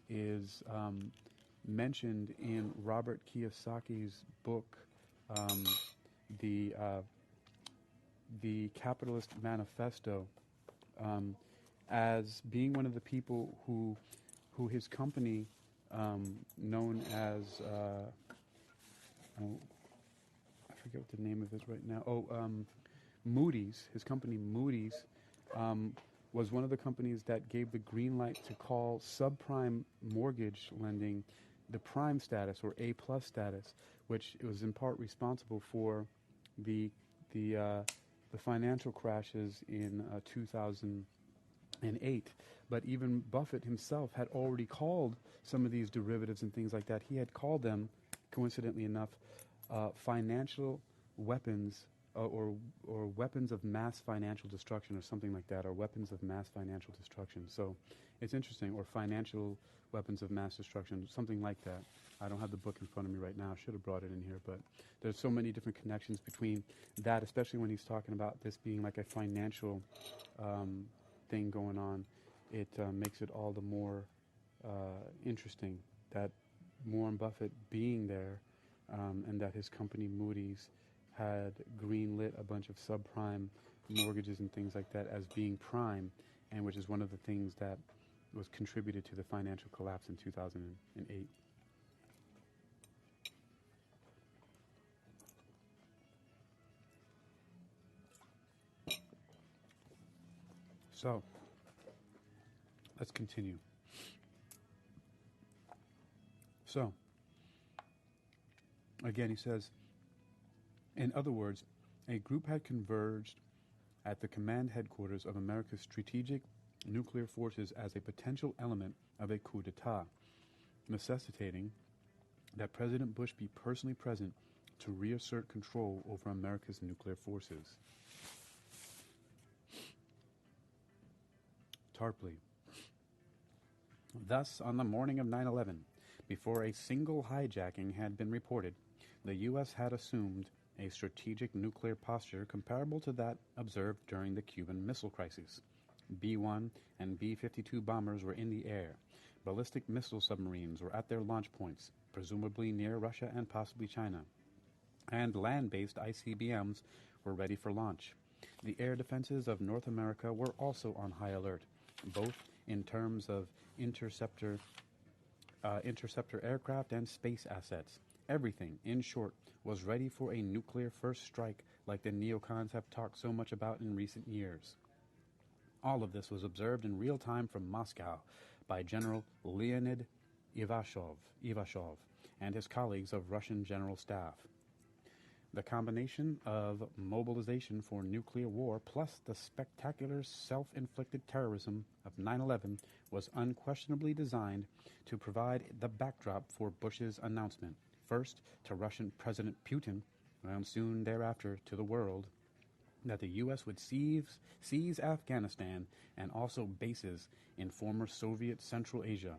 is mentioned in Robert Kiyosaki's book um, the Capitalist Manifesto as being one of the people who his company, known as oh, I forget what the name of it right now. Moody's. His company Moody's was one of the companies that gave the green light to call subprime mortgage lending the prime status or A plus status, which was in part responsible for the the uh, the financial crashes in 2008. But even Buffett himself had already called some of these derivatives and things like that. He had called them, coincidentally enough, financial weapons or weapons of mass financial destruction or something like that, or weapons of mass financial destruction. So it's interesting, or financial weapons of mass destruction, something like that. I don't have the book in front of me right now. I should have brought it in here, but there's so many different connections between that, especially when he's talking about this being like a financial thing going on. It makes it all the more interesting that Warren Buffett being there, and that his company Moody's had greenlit a bunch of subprime mortgages and things like that as being prime, and which is one of the things that was contributed to the financial collapse in 2008. So, let's continue. So, again, he says, in other words, a group had converged at the command headquarters of America's strategic nuclear forces as a potential element of a coup d'etat, necessitating that President Bush be personally present to reassert control over America's nuclear forces. Tarpley. Thus, on the morning of 9/11, before a single hijacking had been reported, the U.S. had assumed a strategic nuclear posture comparable to that observed during the Cuban Missile Crisis. B-1 and B-52 bombers were in the air. Ballistic missile submarines were at their launch points, presumably near Russia and possibly China. And land-based ICBMs were ready for launch. The air defenses of North America were also on high alert, both in terms of interceptor aircraft and space assets. Everything, in short, was ready for a nuclear first strike like the neocons have talked so much about in recent years. All of this was observed in real time from Moscow by General Leonid Ivashov and his colleagues of Russian General Staff. The combination of mobilization for nuclear war plus the spectacular self-inflicted terrorism of 9/11 was unquestionably designed to provide the backdrop for Bush's announcement, first to Russian President Putin, and soon thereafter to the world, that the U.S. would seize Afghanistan and also bases in former Soviet Central Asia.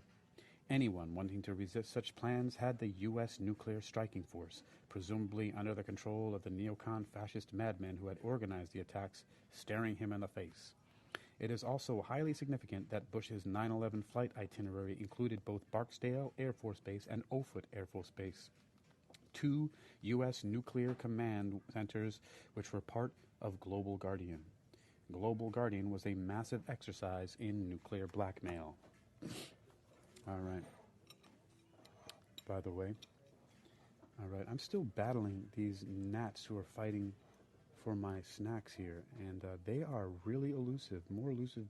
Anyone wanting to resist such plans had the U.S. nuclear striking force, presumably under the control of the neocon fascist madmen who had organized the attacks, staring him in the face. It is also highly significant that Bush's 9/11 flight itinerary included both Barksdale Air Force Base and Offutt Air Force Base, two U.S. nuclear command centers which were part of Global Guardian. Global Guardian was a massive exercise in nuclear blackmail. All right. By the way, all right, I'm still battling these gnats who are fighting for my snacks here, and they are really elusive, more elusive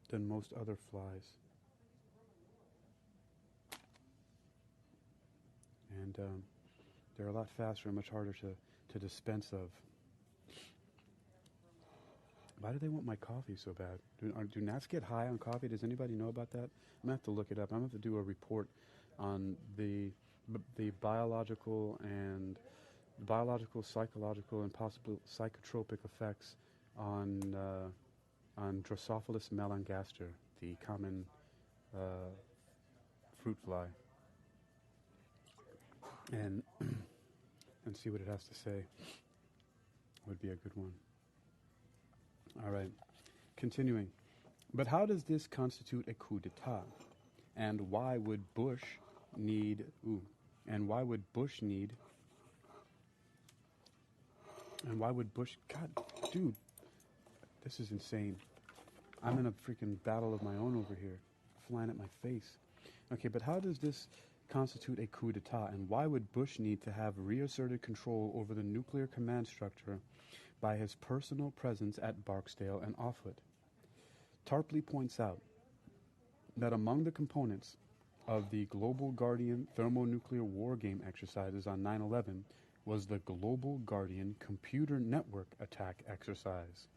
than most other flies. And they're a lot faster and much harder to dispense of. Why do they want my coffee so bad? Do gnats get high on coffee? Does anybody know about that? I'm going to have to look it up. I'm going to have to do a report on the biological, psychological, and possible psychotropic effects on Drosophilus melanogaster, the common fruit fly, and see what it has to say. Would be a good one. All right, continuing. But how does this constitute a coup d'etat? And why would Bush need... And why would Bush need... And why would Bush... God, dude, this is insane. I'm in a freaking battle of my own over here, flying at my face. Okay, but how does this constitute a coup d'etat, and why would Bush need to have reasserted control over the nuclear command structure by his personal presence at Barksdale and Offutt? Tarpley points out that among the components of the Global Guardian thermonuclear war game exercises on 9/11 was the Global Guardian computer network attack exercise.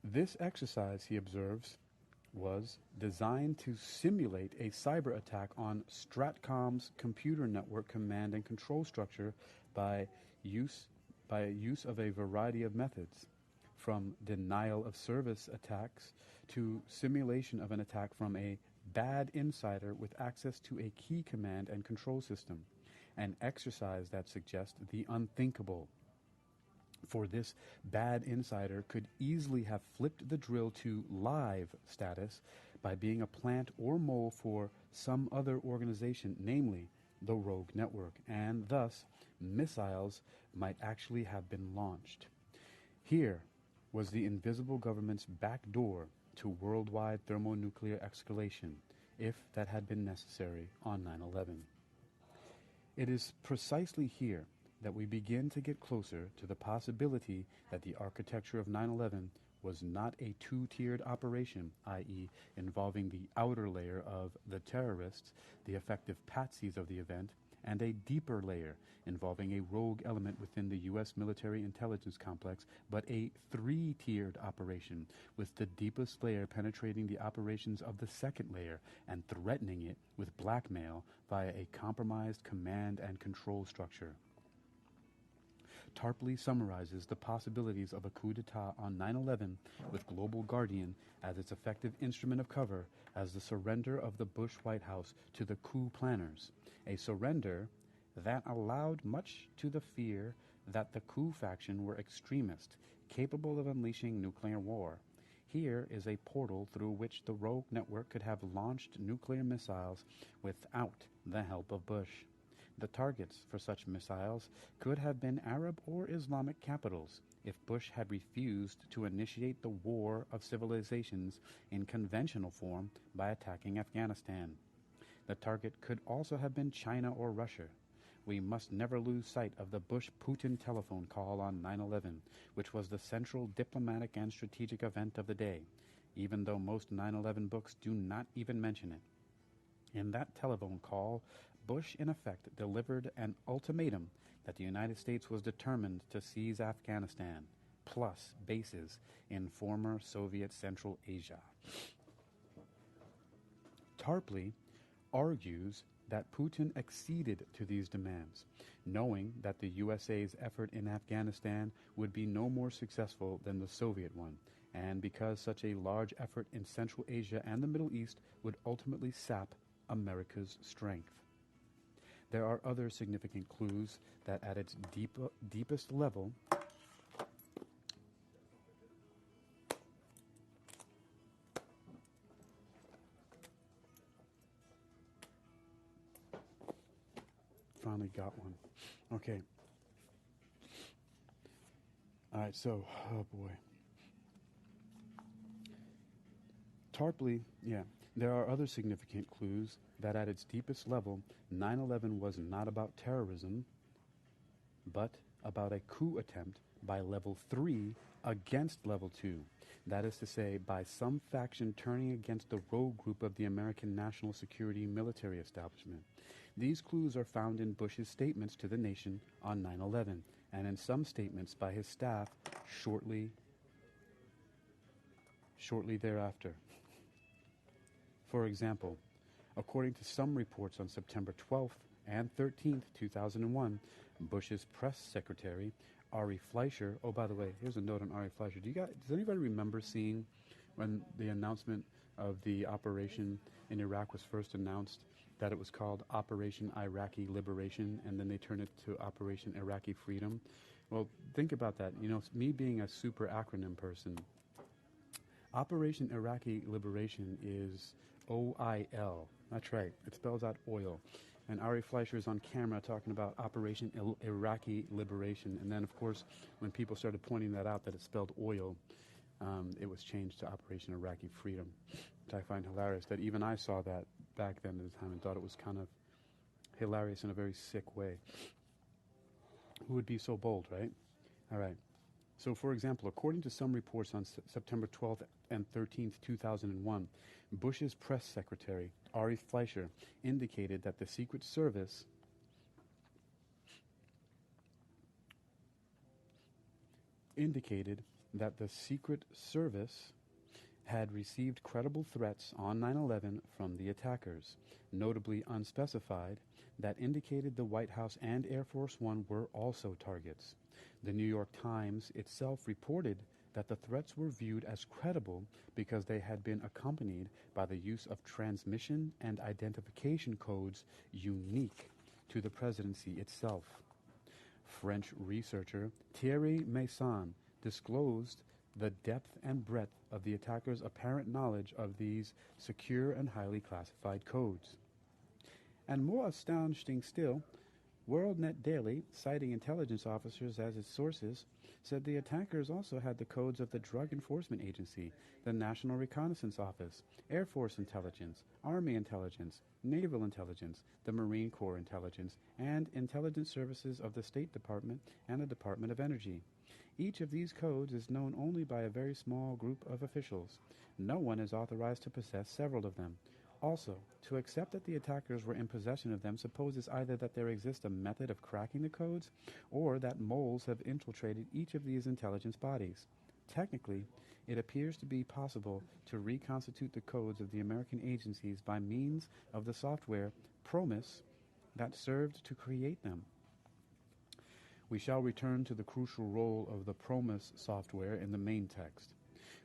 This exercise, he observes, was designed to simulate a cyber attack on Stratcom's computer network command and control structure by use of a variety of methods, from denial of service attacks to simulation of an attack from a bad insider with access to a key command and control system, an exercise that suggests the unthinkable. For this bad insider could easily have flipped the drill to live status by being a plant or mole for some other organization, namely the rogue network, and thus missiles might actually have been launched. Here was the invisible government's back door to worldwide thermonuclear escalation, if that had been necessary on 9/11. It is precisely here that we begin to get closer to the possibility that the architecture of 9/11 was not a two-tiered operation, i.e., involving the outer layer of the terrorists, the effective patsies of the event, and a deeper layer involving a rogue element within the U.S. military intelligence complex, but a three-tiered operation, with the deepest layer penetrating the operations of the second layer and threatening it with blackmail via a compromised command and control structure. Tarpley summarizes the possibilities of a coup d'etat on 9/11 with Global Guardian as its effective instrument of cover as the surrender of the Bush White House to the coup planners, a surrender that allowed much to the fear that the coup faction were extremists, capable of unleashing nuclear war. Here is a portal through which the rogue network could have launched nuclear missiles without the help of Bush. The targets for such missiles could have been Arab or Islamic capitals if Bush had refused to initiate the war of civilizations in conventional form by attacking Afghanistan. The target could also have been China or Russia. We must never lose sight of the Bush-Putin telephone call on 9/11, which was the central diplomatic and strategic event of the day, even though most 9/11 books do not even mention it. In that telephone call, Bush, in effect, delivered an ultimatum that the United States was determined to seize Afghanistan, plus bases in former Soviet Central Asia. Tarpley argues that Putin acceded to these demands, knowing that the USA's effort in Afghanistan would be no more successful than the Soviet one, and because such a large effort in Central Asia and the Middle East would ultimately sap America's strength. There are other significant clues that at its deepest level finally got one. Okay. Alright, so, oh boy. Tarpley, there are other significant clues that at its deepest level, 9/11 was not about terrorism, but about a coup attempt by Level 3 against Level 2. That is to say, by some faction turning against the rogue group of the American national security military establishment. These clues are found in Bush's statements to the nation on 9/11, and in some statements by his staff shortly thereafter. For example, according to some reports on September 12th and 13th, 2001, Bush's press secretary, Ari Fleischer, oh, by the way, here's a note on Ari Fleischer. Does anybody remember seeing when the announcement of the operation in Iraq was first announced that it was called Operation Iraqi Liberation, and then they turned it to Operation Iraqi Freedom? Well, think about that. You know, me being a super acronym person, Operation Iraqi Liberation is OIL. That's right. It spells out oil. And Ari Fleischer is on camera talking about Operation Iraqi Liberation. And then, of course, when people started pointing that out, that it spelled oil, it was changed to Operation Iraqi Freedom, which I find hilarious that even I saw that back then at the time and thought it was kind of hilarious in a very sick way. Who would be so bold, right? All right. So, for example, according to some reports on September 12th and 13th, 2001, Bush's press secretary, Ari Fleischer, indicated that the Secret Service had received credible threats on 9/11 from the attackers, notably unspecified, that indicated the White House and Air Force One were also targets. The New York Times itself reported that the threats were viewed as credible because they had been accompanied by the use of transmission and identification codes unique to the presidency itself. French researcher Thierry Meyssan disclosed the depth and breadth of the attackers' apparent knowledge of these secure and highly classified codes. And more astonishing still, WorldNet Daily, citing intelligence officers as its sources, said the attackers also had the codes of the Drug Enforcement Agency, the National Reconnaissance Office, Air Force Intelligence, Army Intelligence, Naval Intelligence, the Marine Corps Intelligence, and intelligence services of the State Department and the Department of Energy. Each of these codes is known only by a very small group of officials. No one is authorized to possess several of them. Also, to accept that the attackers were in possession of them supposes either that there exists a method of cracking the codes or that moles have infiltrated each of these intelligence bodies. Technically, it appears to be possible to reconstitute the codes of the American agencies by means of the software Promise that served to create them. We shall return to the crucial role of the Promise software in the main text.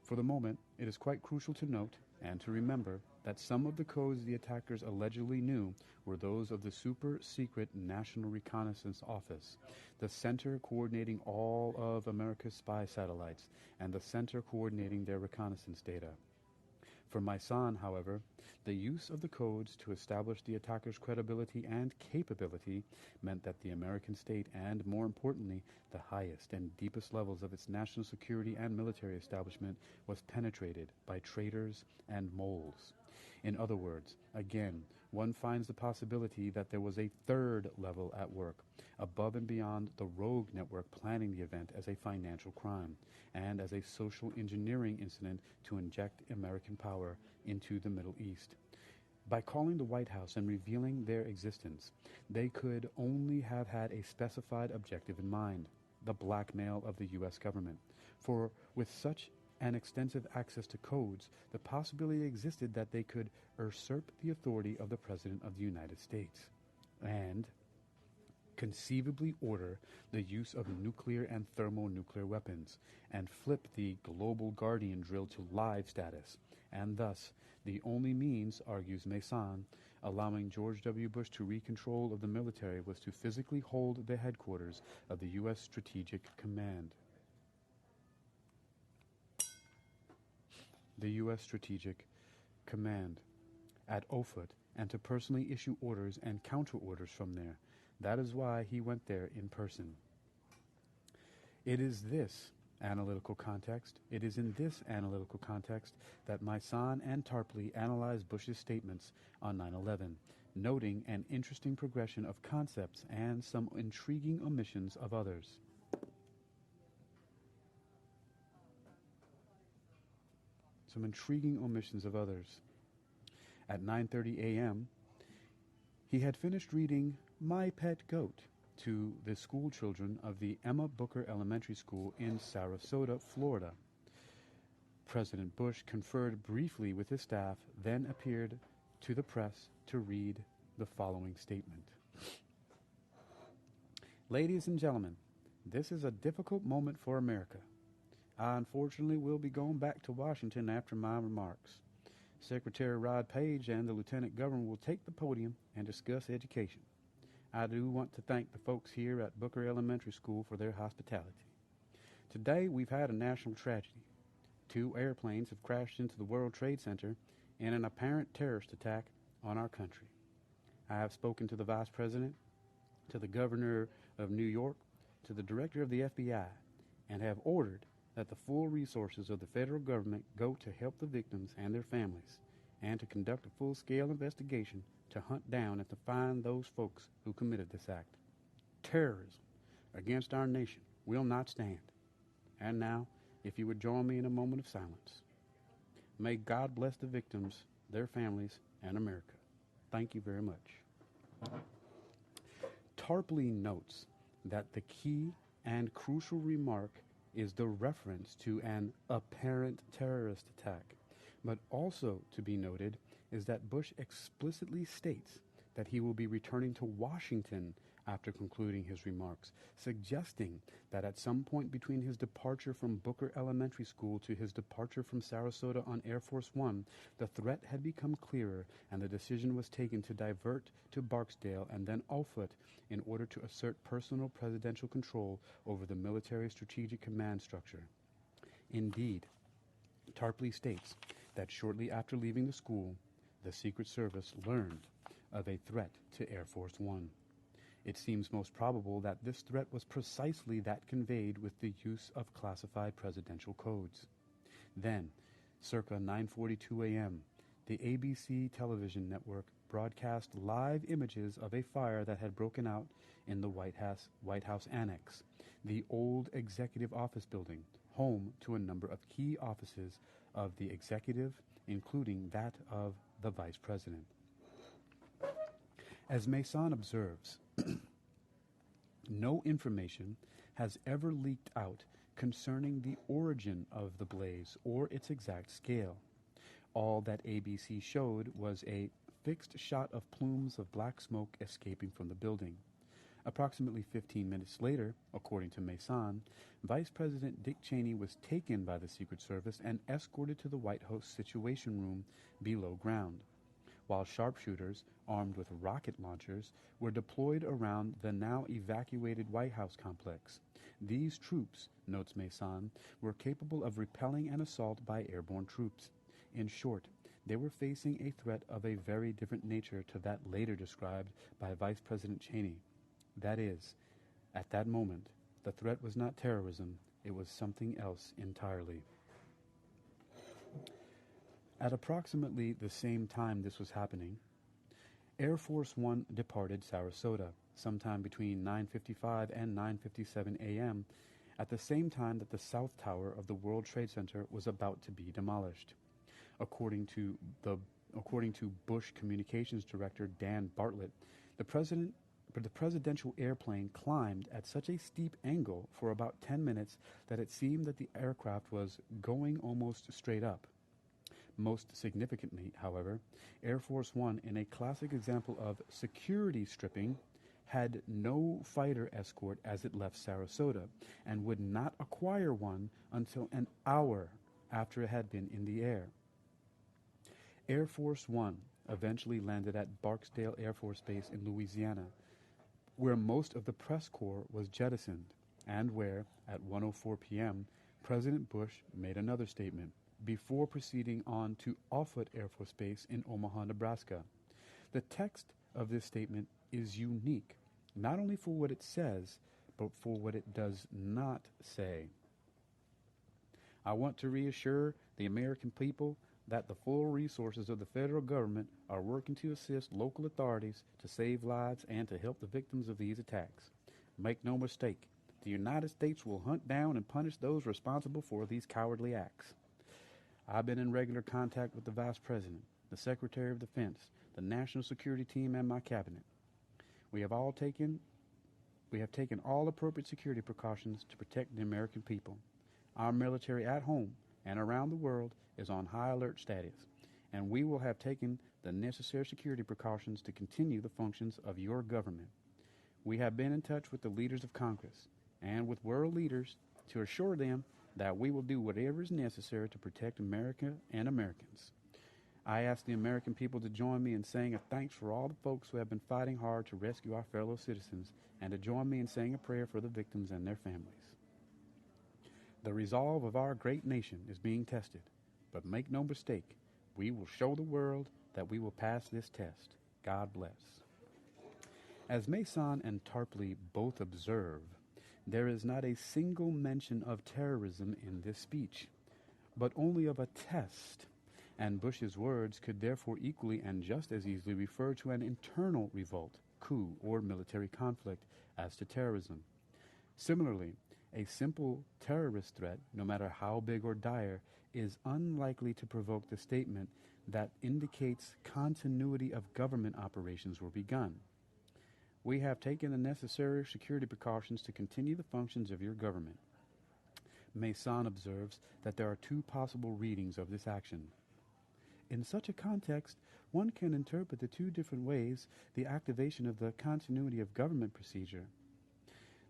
For the moment, it is quite crucial to note and to remember that some of the codes the attackers allegedly knew were those of the super-secret National Reconnaissance Office, the center coordinating all of America's spy satellites, and the center coordinating their reconnaissance data. For Meyssan, however, the use of the codes to establish the attackers' credibility and capability meant that the American state and, more importantly, the highest and deepest levels of its national security and military establishment was penetrated by traitors and moles. In other words, again, one finds the possibility that there was a third level at work, above and beyond the rogue network planning the event as a financial crime and as a social engineering incident to inject American power into the Middle East. By calling the White House and revealing their existence, they could only have had a specified objective in mind, the blackmail of the U.S. government. For with such an extensive access to codes, the possibility existed that they could usurp the authority of the President of the United States and conceivably order the use of nuclear and thermonuclear weapons and flip the global guardian drill to live status, and thus the only means, argues Meyssan, allowing George W. Bush to re-control of the military was to physically hold the headquarters of the U.S. Strategic Command. The U.S. Strategic Command at Offutt, and to personally issue orders and counter-orders from there. That is why he went there in person. It is in this analytical context that Meyssan and Tarpley analyzed Bush's statements on 9/11, noting an interesting progression of concepts and some intriguing omissions of others. At 9:30 a.m., he had finished reading My Pet Goat to the school children of the Emma Booker Elementary School in Sarasota, Florida. President Bush conferred briefly with his staff, then appeared to the press to read the following statement. Ladies and gentlemen, this is a difficult moment for America. I unfortunately will be going back to Washington after my remarks. Secretary Rod Page and the Lieutenant Governor will take the podium and discuss education. I do want to thank the folks here at Booker Elementary School for their hospitality. Today we've had a national tragedy. 2 airplanes have crashed into the World Trade Center in an apparent terrorist attack on our country. I have spoken to the Vice President, to the Governor of New York, to the Director of the FBI, and have ordered that the full resources of the federal government go to help the victims and their families, and to conduct a full-scale investigation to hunt down and to find those folks who committed this act. Terrorism against our nation will not stand. And now, if you would join me in a moment of silence. May God bless the victims, their families, and America. Thank you very much. Tarpley notes that the key and crucial remark is the reference to an apparent terrorist attack. But also to be noted is that Bush explicitly states that he will be returning to Washington after concluding his remarks, suggesting that at some point between his departure from Booker Elementary School to his departure from Sarasota on Air Force One, the threat had become clearer and the decision was taken to divert to Barksdale and then Offutt in order to assert personal presidential control over the military strategic command structure. Indeed, Tarpley states that shortly after leaving the school, the Secret Service learned of a threat to Air Force One. It seems most probable that this threat was precisely that conveyed with the use of classified presidential codes. Then, circa 9:42 a.m., the ABC television network broadcast live images of a fire that had broken out in the White House Annex, the old executive office building, home to a number of key offices of the executive, including that of the vice president. As Mason observes, no information has ever leaked out concerning the origin of the blaze or its exact scale. All that ABC showed was a fixed shot of plumes of black smoke escaping from the building. Approximately 15 minutes later, according to Mason, Vice President Dick Cheney was taken by the Secret Service and escorted to the White House Situation Room below ground, while sharpshooters, armed with rocket launchers, were deployed around the now evacuated White House complex. These troops, notes Mason, were capable of repelling an assault by airborne troops. In short, they were facing a threat of a very different nature to that later described by Vice President Cheney. That is, at that moment, the threat was not terrorism, it was something else entirely. At approximately the same time this was happening, Air Force One departed Sarasota sometime between 9:55 and 9:57 a.m. at the same time that the South Tower of the World Trade Center was about to be demolished. According to Bush Communications Director Dan Bartlett, the presidential airplane climbed at such a steep angle for about 10 minutes that it seemed that the aircraft was going almost straight up. Most significantly, however, Air Force One, in a classic example of security stripping, had no fighter escort as it left Sarasota and would not acquire one until an hour after it had been in the air. Air Force One eventually landed at Barksdale Air Force Base in Louisiana, where most of the press corps was jettisoned, and where, at 1:04 p.m., President Bush made another statement before proceeding on to Offutt Air Force Base in Omaha, Nebraska. The text of this statement is unique, not only for what it says, but for what it does not say. I want to reassure the American people that the full resources of the federal government are working to assist local authorities to save lives and to help the victims of these attacks. Make no mistake, the United States will hunt down and punish those responsible for these cowardly acts. I've been in regular contact with the Vice President, the Secretary of Defense, the National Security Team, and my cabinet. We have taken all appropriate security precautions to protect the American people. Our military at home and around the world is on high alert status, and we will have taken the necessary security precautions to continue the functions of your government. We have been in touch with the leaders of Congress and with world leaders to assure them that we will do whatever is necessary to protect America and Americans. I ask the American people to join me in saying a thanks for all the folks who have been fighting hard to rescue our fellow citizens, and to join me in saying a prayer for the victims and their families. The resolve of our great nation is being tested, but make no mistake, we will show the world that we will pass this test. God bless. As Mason and Tarpley both observe, there is not a single mention of terrorism in this speech, but only of a test, and Bush's words could therefore equally and just as easily refer to an internal revolt, coup, or military conflict as to terrorism. Similarly, a simple terrorist threat, no matter how big or dire, is unlikely to provoke the statement that indicates continuity of government operations were begun. We have taken the necessary security precautions to continue the functions of your government. Mason observes that there are two possible readings of this action. In such a context, one can interpret the two different ways the activation of the continuity of government procedure.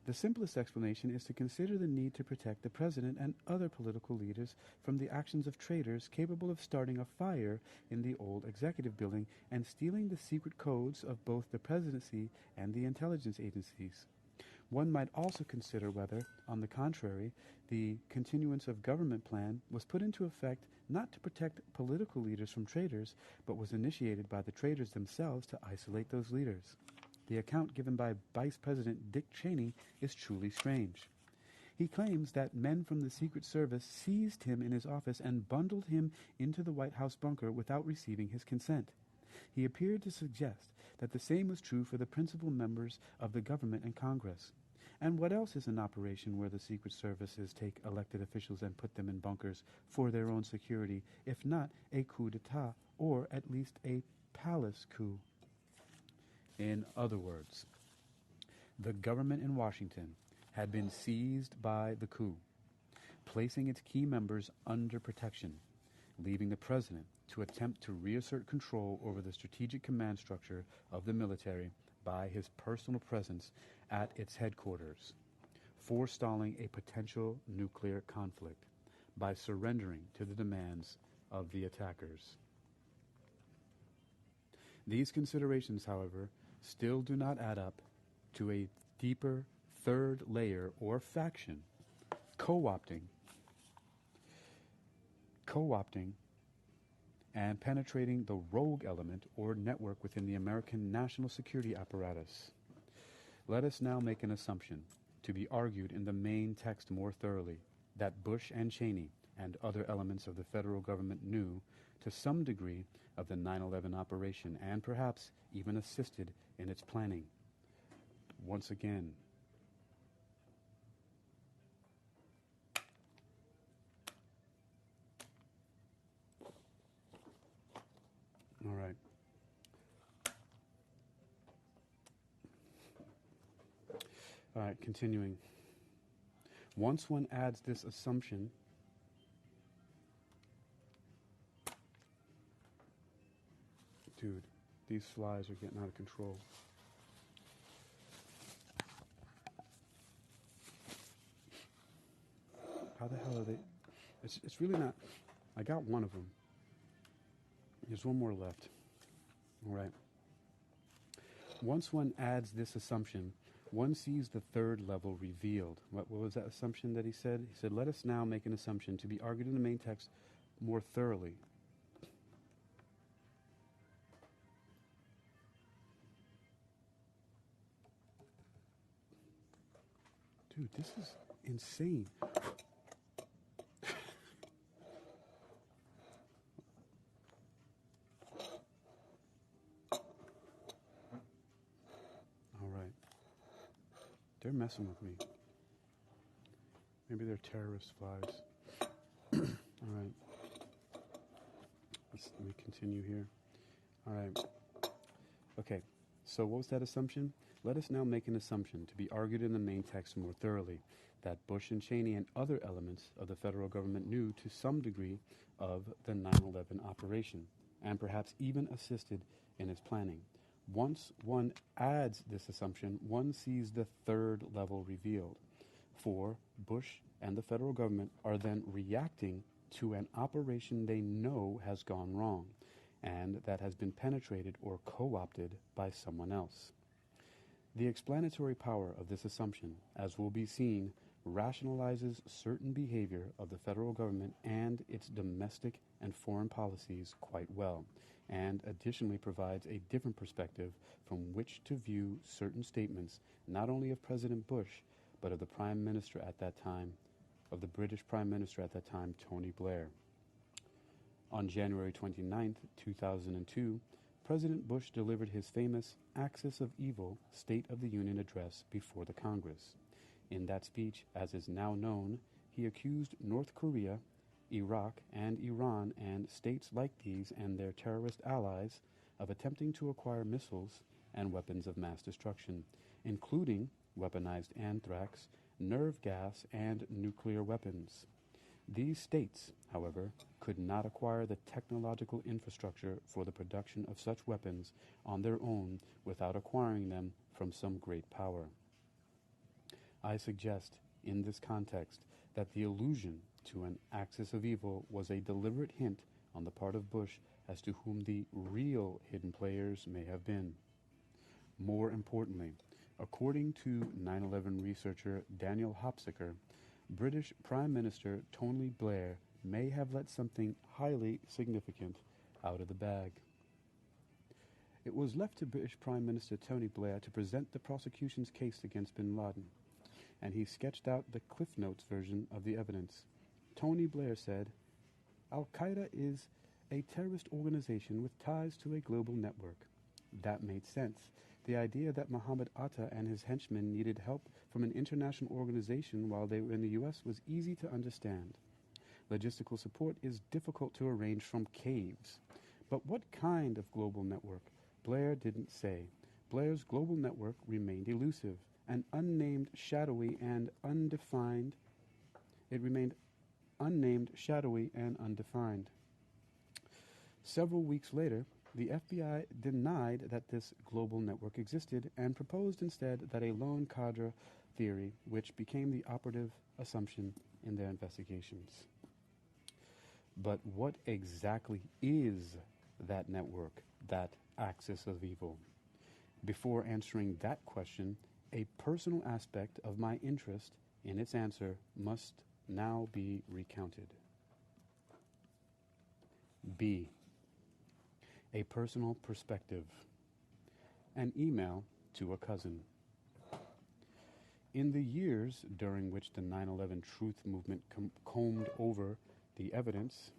The simplest explanation is to consider the need to protect the president and other political leaders from the actions of traitors capable of starting a fire in the old executive building and stealing the secret codes of both the presidency and the intelligence agencies. One might also consider whether, on the contrary, the continuance of government plan was put into effect not to protect political leaders from traitors, but was initiated by the traitors themselves to isolate those leaders. The account given by Vice President Dick Cheney is truly strange. He claims that men from the Secret Service seized him in his office and bundled him into the White House bunker without receiving his consent. He appeared to suggest that the same was true for the principal members of the government and Congress. And what else is an operation where the Secret Services take elected officials and put them in bunkers for their own security, if not a coup d'etat, or at least a palace coup? In other words, the government in Washington had been seized by the coup, placing its key members under protection, leaving the president to attempt to reassert control over the strategic command structure of the military by his personal presence at its headquarters, forestalling a potential nuclear conflict by surrendering to the demands of the attackers. These considerations, however, still do not add up to a deeper third layer or faction co-opting and penetrating the rogue element or network within the American national security apparatus. Let us now make an assumption, to be argued in the main text more thoroughly, that Bush and Cheney and other elements of the federal government knew, to some degree, of the 9/11 operation and perhaps even assisted in its planning. Once again, all right. All right, continuing. Once one adds this assumption, dude, these flies are getting out of control. How the hell are they? It's really not. I got one of them. There's one more left. All right. Once one adds this assumption, one sees the third level revealed. What was that assumption that he said? He said, let us now make an assumption to be argued in the main text more thoroughly. Dude, this is insane. All right. They're messing with me. Maybe they're terrorist flies. All right. Let me continue here. All right. Okay. So what was that assumption? Let us now make an assumption, to be argued in the main text more thoroughly, that Bush and Cheney and other elements of the federal government knew to some degree of the 9/11 operation, and perhaps even assisted in its planning. Once one adds this assumption, one sees the third level revealed. For Bush and the federal government are then reacting to an operation they know has gone wrong, and that has been penetrated or co-opted by someone else. The explanatory power of this assumption, as will be seen, rationalizes certain behavior of the federal government and its domestic and foreign policies quite well, and additionally provides a different perspective from which to view certain statements not only of President Bush, but of the Prime Minister at that time, of the British Prime Minister at that time, Tony Blair. On January 29, 2002, President Bush delivered his famous Axis of Evil State of the Union address before the Congress. In that speech, as is now known, he accused North Korea, Iraq, and Iran and states like these and their terrorist allies of attempting to acquire missiles and weapons of mass destruction, including weaponized anthrax, nerve gas, and nuclear weapons. These states, however, could not acquire the technological infrastructure for the production of such weapons on their own without acquiring them from some great power. I suggest, in this context, that the allusion to an axis of evil was a deliberate hint on the part of Bush as to whom the real hidden players may have been. More importantly, according to 9/11 researcher Daniel Hopsicker, British Prime Minister Tony Blair may have let something highly significant out of the bag. It was left to British Prime Minister Tony Blair to present the prosecution's case against bin Laden, and he sketched out the Cliff Notes version of the evidence. Tony Blair said, "Al-Qaeda is a terrorist organization with ties to a global network." That made sense. The idea that Mohammed Atta and his henchmen needed help from an international organization while they were in the U.S. was easy to understand. Logistical support is difficult to arrange from caves. But what kind of global network? Blair didn't say. Blair's global network remained elusive, and unnamed, shadowy, and undefined. It remained unnamed, shadowy, and undefined. Several weeks later, the FBI denied that this global network existed and proposed instead that a lone cadre theory, which became the operative assumption in their investigations. But what exactly is that network, that axis of evil? Before answering that question, a personal aspect of my interest in its answer must now be recounted. B. A personal perspective. An email to a cousin. In the years during which the 9/11 Truth Movement combed over the evidence,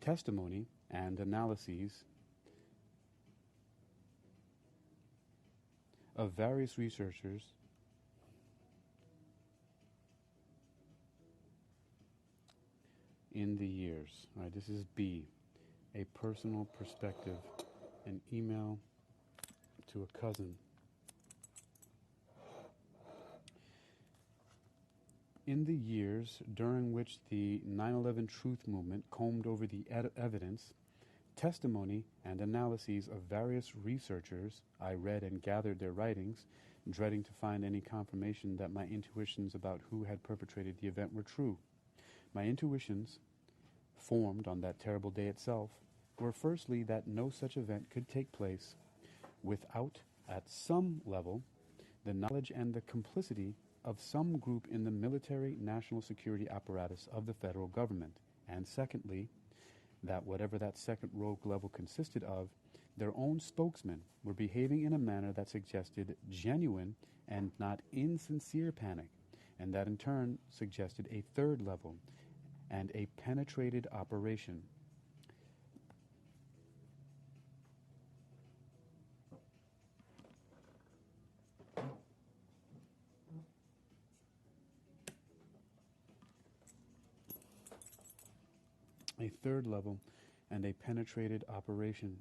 testimony, and analyses of various researchers in the years. All right, this is B. A personal perspective. An email to a cousin. In the years during which the 9/11 Truth Movement combed over the evidence, testimony, and analyses of various researchers, I read and gathered their writings, dreading to find any confirmation that my intuitions about who had perpetrated the event were true. My intuitions, formed on that terrible day itself, were firstly that no such event could take place without, at some level, the knowledge and the complicity of some group in the military national security apparatus of the federal government, and secondly, that whatever that second rogue level consisted of, their own spokesmen were behaving in a manner that suggested genuine and not insincere panic, and that in turn suggested a third level and a penetrated operation. A third level and a penetrated operation.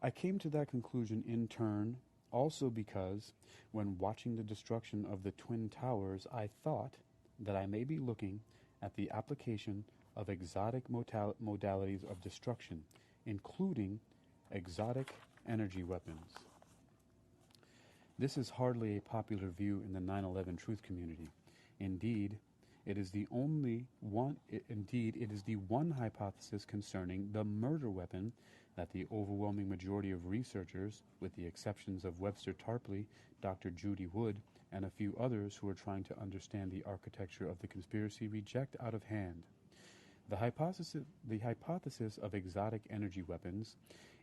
I came to that conclusion in turn also because when watching the destruction of the Twin Towers, I thought that I may be looking at the application of exotic modalities of destruction, including exotic energy weapons. This is hardly a popular view in the 9/11 truth community. Indeed, It is the only one, indeed, it is the one hypothesis concerning the murder weapon that the overwhelming majority of researchers, with the exceptions of Webster Tarpley, Dr. Judy Wood, and a few others who are trying to understand the architecture of the conspiracy, reject out of hand. The hypothesis of exotic energy weapons,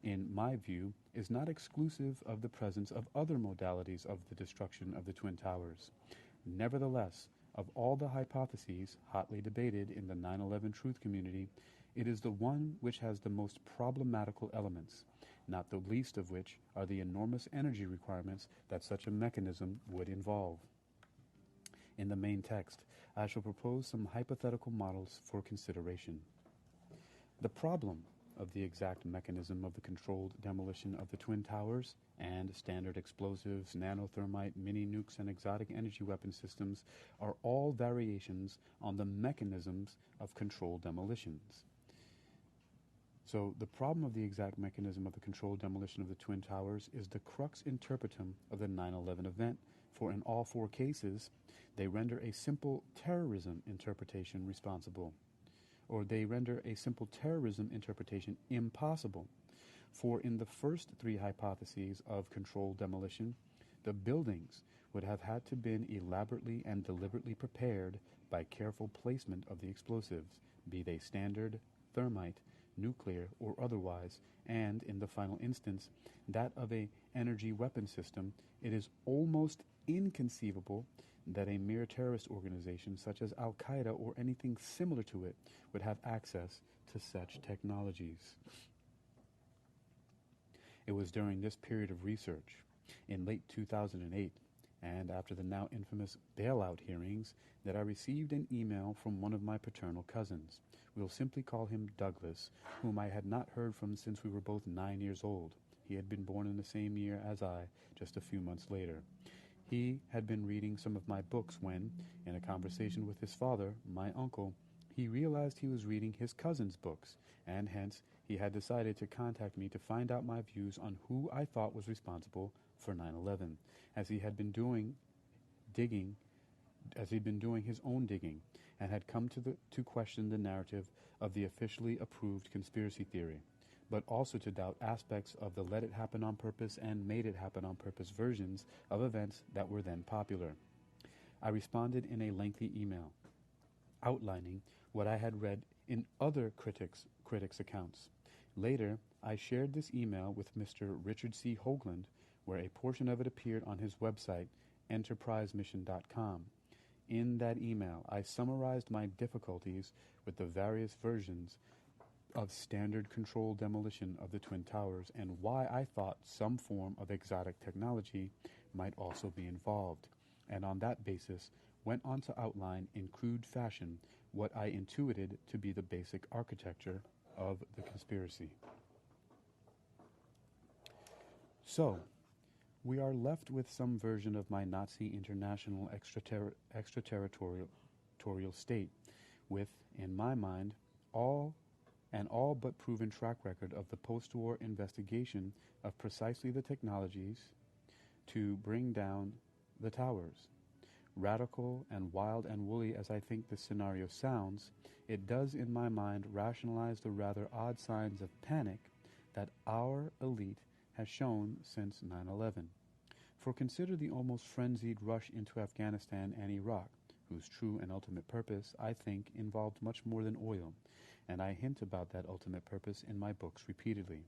in my view, is not exclusive of the presence of other modalities of the destruction of the Twin Towers. Nevertheless, of all the hypotheses hotly debated in the 9/11 truth community, it is the one which has the most problematical elements, not the least of which are the enormous energy requirements that such a mechanism would involve. In the main text, I shall propose some hypothetical models for consideration. The problem of the exact mechanism of the controlled demolition of the Twin Towers and standard explosives, nanothermite, mini-nukes, and exotic energy weapon systems are all variations on the mechanisms of controlled demolitions. So the problem of the exact mechanism of the controlled demolition of the Twin Towers is the crux interpretum of the 9/11 event, for in all four cases, they render a simple terrorism interpretation responsible, or they render a simple terrorism interpretation impossible. For in the first three hypotheses of controlled demolition, the buildings would have had to been elaborately and deliberately prepared by careful placement of the explosives, be they standard, thermite, nuclear, or otherwise, and in the final instance, that of a energy weapon system, it is almost inconceivable that a mere terrorist organization such as Al-Qaeda or anything similar to it would have access to such technologies. It was during this period of research, in late 2008, and after the now infamous bailout hearings, that I received an email from one of my paternal cousins. We'll simply call him Douglas, whom I had not heard from since we were both 9 years old. He had been born in the same year as I, just a few months later. He had been reading some of my books when, in a conversation with his father, my uncle, he realized he was reading his cousin's books, and hence he had decided to contact me to find out my views on who I thought was responsible for 9/11, as he had been doing his own digging, and had come to question the narrative of the officially approved conspiracy theory, but also to doubt aspects of the let it happen on purpose and made it happen on purpose versions of events that were then popular. I responded in a lengthy email, outlining what I had read in other critics' accounts. Later, I shared this email with Mr. Richard C. Hoagland, where a portion of it appeared on his website, enterprisemission.com. In that email, I summarized my difficulties with the various versions of standard controlled demolition of the Twin Towers and why I thought some form of exotic technology might also be involved, and on that basis went on to outline in crude fashion what I intuited to be the basic architecture of the conspiracy. So, we are left with some version of my Nazi international extraterritorial state, with, in my mind, all but proven track record of the post-war investigation of precisely the technologies to bring down the towers. Radical and wild and woolly as I think this scenario sounds, it does in my mind rationalize the rather odd signs of panic that our elite has shown since 9/11. For consider the almost frenzied rush into Afghanistan and Iraq, whose true and ultimate purpose, I think, involved much more than oil, and I hint about that ultimate purpose in my books repeatedly.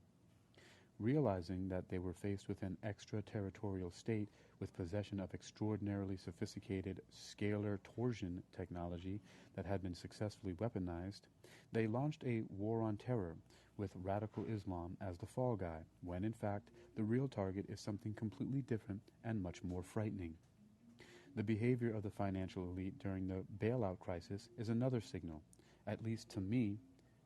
Realizing that they were faced with an extraterritorial state with possession of extraordinarily sophisticated scalar torsion technology that had been successfully weaponized, they launched a war on terror with radical Islam as the fall guy, when in fact the real target is something completely different and much more frightening. The behavior of the financial elite during the bailout crisis is another signal, at least to me,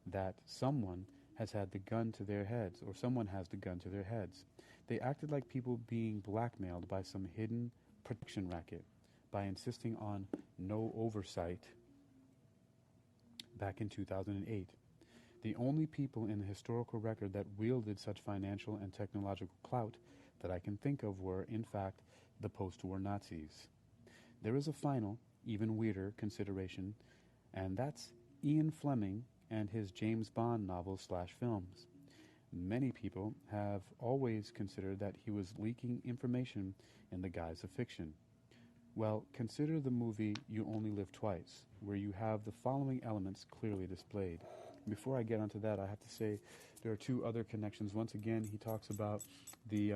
that someone has had the gun to their heads, or someone has the gun to their heads. They acted like people being blackmailed by some hidden protection racket by insisting on no oversight back in 2008. The only people in the historical record that wielded such financial and technological clout that I can think of were, in fact, the post-war Nazis. There is a final, even weirder consideration, and that's Ian Fleming and his James Bond novels/films. Many people have always considered that he was leaking information in the guise of fiction. Well, consider the movie You Only Live Twice, where you have the following elements clearly displayed. Before I get onto that, I have to say there are two other connections. Once again, he talks about the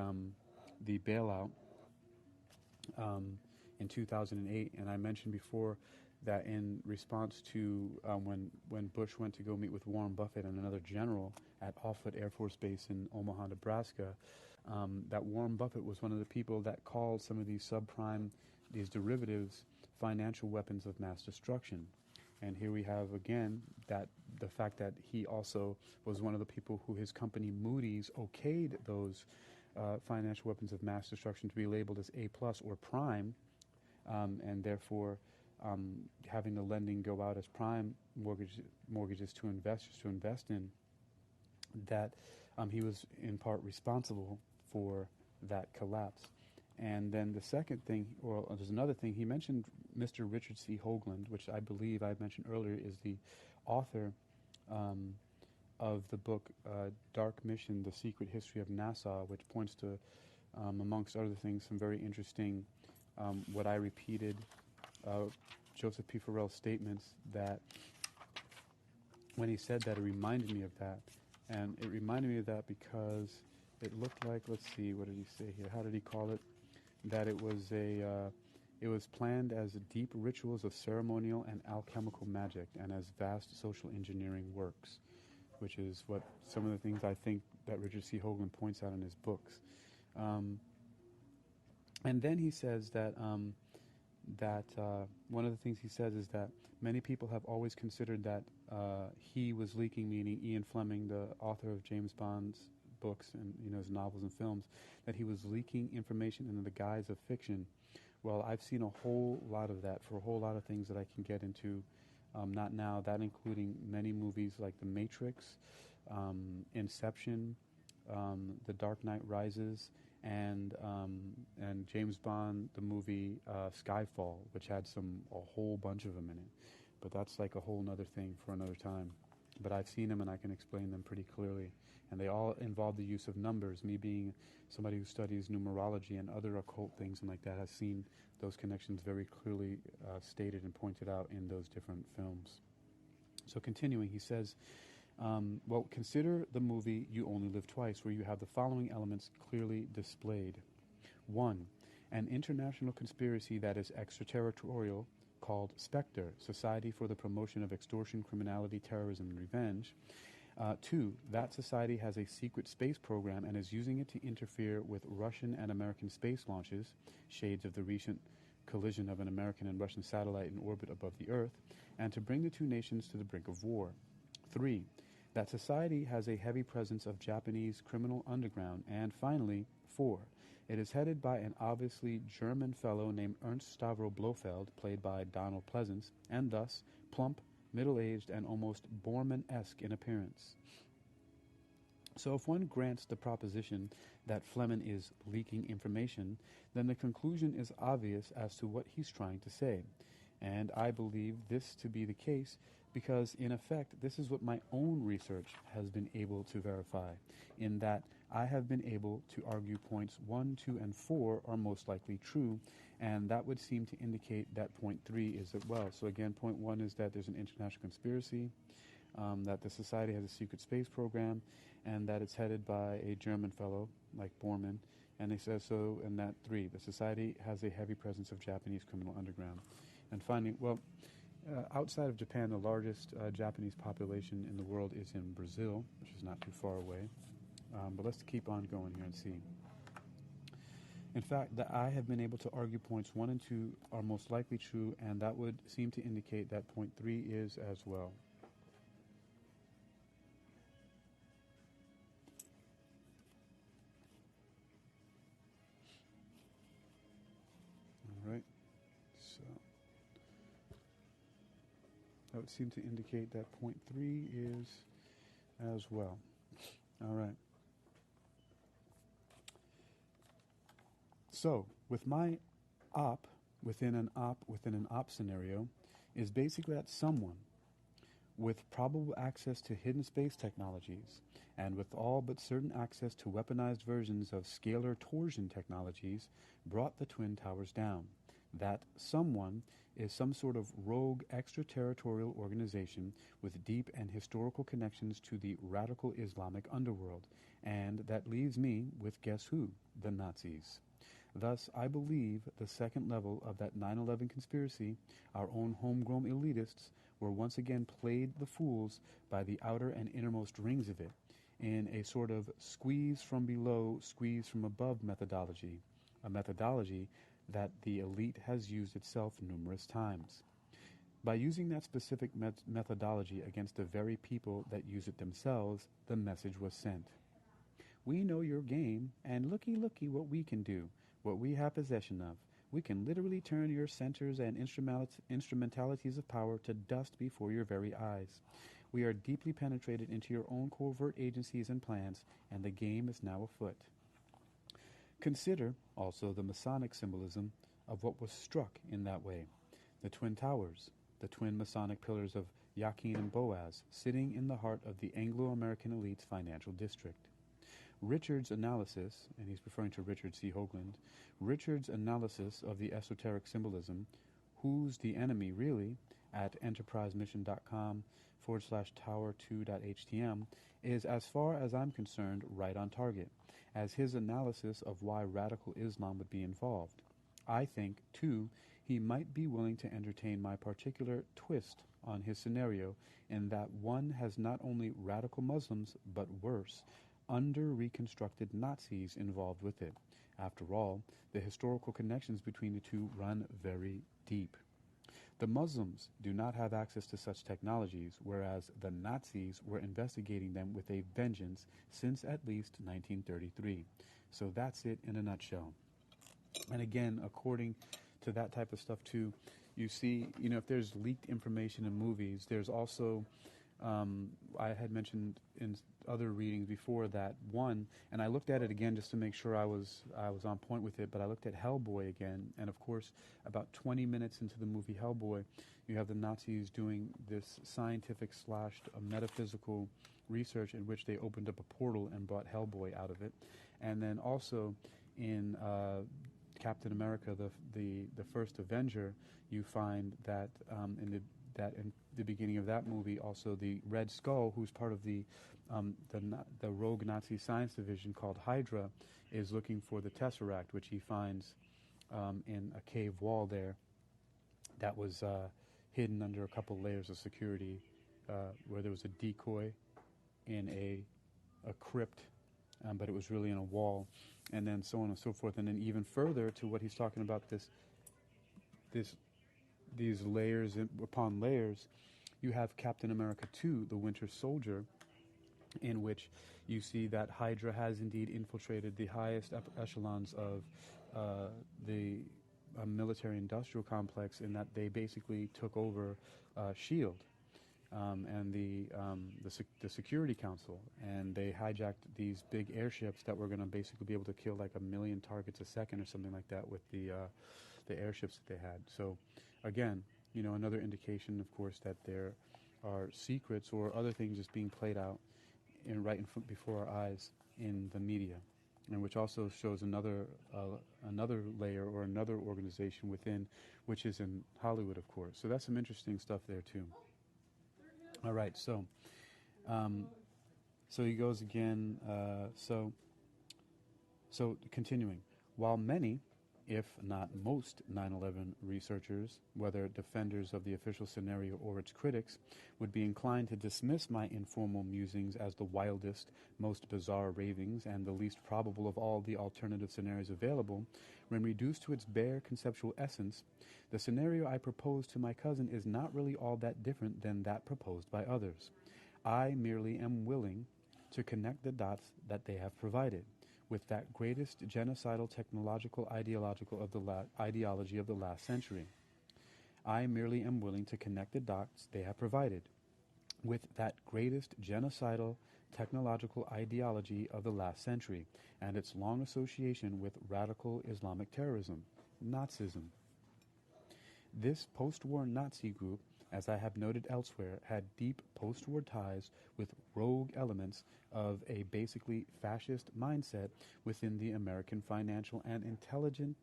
bailout in 2008, and I mentioned before that in response to when Bush went to go meet with Warren Buffett and another general at Offutt Air Force Base in Omaha, Nebraska, that Warren Buffett was one of the people that called some of these subprime, these derivatives, financial weapons of mass destruction. And here we have again that the fact that he also was one of the people who his company Moody's okayed those financial weapons of mass destruction to be labeled as A+ or prime, and therefore having the lending go out as prime mortgages to investors to invest in, that he was in part responsible for that collapse. And then the second thing, or there's another thing, he mentioned Mr. Richard C. Hoagland, which I believe I mentioned earlier is the author of the book Dark Mission, The Secret History of NASA, which points to, amongst other things, some very interesting, what I repeated, Joseph P. Farrell statements that when he said that, it reminded me of that. And it reminded me of that because it looked like, let's see, what did he say here? How did he call it? That it was planned as deep rituals of ceremonial and alchemical magic and as vast social engineering works, which is what some of the things I think that Richard C. Hoagland points out in his books. And then he says that one of the things he says is that many people have always considered that he was leaking, meaning Ian Fleming, the author of James Bond's books and his novels and films, that he was leaking information in the guise of fiction. Well, I've seen a whole lot of that for a whole lot of things that I can get into, not now, that including many movies like The Matrix, Inception, The Dark Knight Rises, and James Bond, the movie Skyfall, which had a whole bunch of them in it. But that's like a whole nother thing for another time. But I've seen them and I can explain them pretty clearly. And they all involve the use of numbers. Me being somebody who studies numerology and other occult things and like that has seen those connections very clearly stated and pointed out in those different films. So continuing, he says, well, consider the movie You Only Live Twice, where you have the following elements clearly displayed. 1. An international conspiracy that is extraterritorial called SPECTRE, Society for the Promotion of Extortion, Criminality, Terrorism, and Revenge. 2. That society has a secret space program and is using it to interfere with Russian and American space launches, shades of the recent collision of an American and Russian satellite in orbit above the Earth, and to bring the two nations to the brink of war. 3. That society has a heavy presence of Japanese criminal underground. And finally, 4. It is headed by an obviously German fellow named Ernst Stavro Blofeld, played by Donald Pleasance, and thus plump, middle-aged, and almost Borman-esque in appearance. So if one grants the proposition that Fleming is leaking information, then the conclusion is obvious as to what he's trying to say. And I believe this to be the case because, in effect, this is what my own research has been able to verify, in that I have been able to argue points 1, 2, and 4 are most likely true, and that would seem to indicate that point 3 is as well. So again, point 1 is that there's an international conspiracy, that the society has a secret space program, and that it's headed by a German fellow like Bormann, and they says so in that 3. The society has a heavy presence of Japanese criminal underground. And finally, well, outside of Japan, the largest Japanese population in the world is in Brazil, which is not too far away. But let's keep on going here and see. In fact, that I have been able to argue points 1 and 2 are most likely true, and that would seem to indicate that point 3 is as well. All right. So that would seem to indicate that point 3 is as well. All right. So, with my within an op scenario is basically that someone with probable access to hidden space technologies and with all but certain access to weaponized versions of scalar torsion technologies brought the Twin Towers down. That someone is some sort of rogue extraterritorial organization with deep and historical connections to the radical Islamic underworld, and that leaves me with guess who? The Nazis. Thus, I believe the second level of that 9/11 conspiracy, our own homegrown elitists, were once again played the fools by the outer and innermost rings of it, in a sort of squeeze from below, squeeze from above methodology, a methodology that the elite has used itself numerous times. By using that specific methodology against the very people that use it themselves, the message was sent. We know your game, and looky what we can do, what we have possession of. We can literally turn your centers and instrumentalities of power to dust before your very eyes. We are deeply penetrated into your own covert agencies and plans, and the game is now afoot. Consider also the Masonic symbolism of what was struck in that way. The Twin Towers, the twin Masonic pillars of Yakin and Boaz, sitting in the heart of the Anglo-American elite's financial district. Richard's analysis, and he's referring to Richard C. Hoagland, Richard's analysis of the esoteric symbolism, who's the enemy really, at enterprisemission.com/tower2.htm, is, as far as I'm concerned, right on target, as his analysis of why radical Islam would be involved. I think, too, he might be willing to entertain my particular twist on his scenario in that one has not only radical Muslims, but worse, under-reconstructed Nazis involved with it. After all, the historical connections between the two run very deep. The Muslims do not have access to such technologies, whereas the Nazis were investigating them with a vengeance since at least 1933. So that's it in a nutshell. And again, according to that type of stuff too, you see, if there's leaked information in movies, there's also, I had mentioned in other readings before that one, and I looked at it again just to make sure I was on point with it, but I looked at Hellboy again, and of course, about 20 minutes into the movie Hellboy, you have the Nazis doing this scientific / metaphysical research in which they opened up a portal and brought Hellboy out of it. And then also in Captain America, the first Avenger, you find that in the beginning of that movie, also the Red Skull, who's part of the rogue Nazi science division called Hydra, is looking for the Tesseract, which he finds in a cave wall there that was hidden under a couple layers of security, where there was a decoy in a crypt, but it was really in a wall, and then so on and so forth. And then even further to what he's talking about, these layers upon layers, you have Captain America 2, the Winter Soldier, in which you see that Hydra has indeed infiltrated the highest echelons of the military-industrial complex, in that they basically took over S.H.I.E.L.D. And the Security Council, and they hijacked these big airships that were going to basically be able to kill like 1 million targets a second or something like that with the airships that they had. So again, another indication, of course, that there are secrets or other things just being played out right in front before our eyes in the media, and which also shows another layer or another organization within, which is in Hollywood, of course. So that's some interesting stuff there too. All right, so he goes again. So continuing, while many, if not most, 9/11 researchers, whether defenders of the official scenario or its critics, would be inclined to dismiss my informal musings as the wildest, most bizarre ravings and the least probable of all the alternative scenarios available, when reduced to its bare conceptual essence, the scenario I propose to my cousin is not really all that different than that proposed by others. I merely am willing to connect the dots that they have provided with that greatest genocidal technological ideology of the last century. I merely am willing to connect the dots they have provided with that greatest genocidal technological ideology of the last century and its long association with radical Islamic terrorism, Nazism. This post-war Nazi group, as I have noted elsewhere, had deep post-war ties with rogue elements of a basically fascist mindset within the American financial and intelligence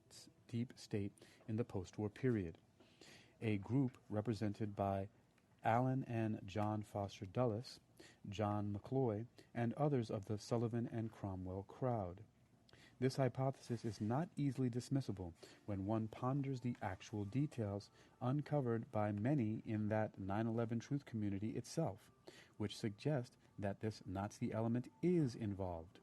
deep state in the post-war period. A group represented by Alan and John Foster Dulles, John McCloy, and others of the Sullivan and Cromwell crowd. This hypothesis is not easily dismissible when one ponders the actual details uncovered by many in that 9/11 truth community itself, which suggest that this Nazi element is involved.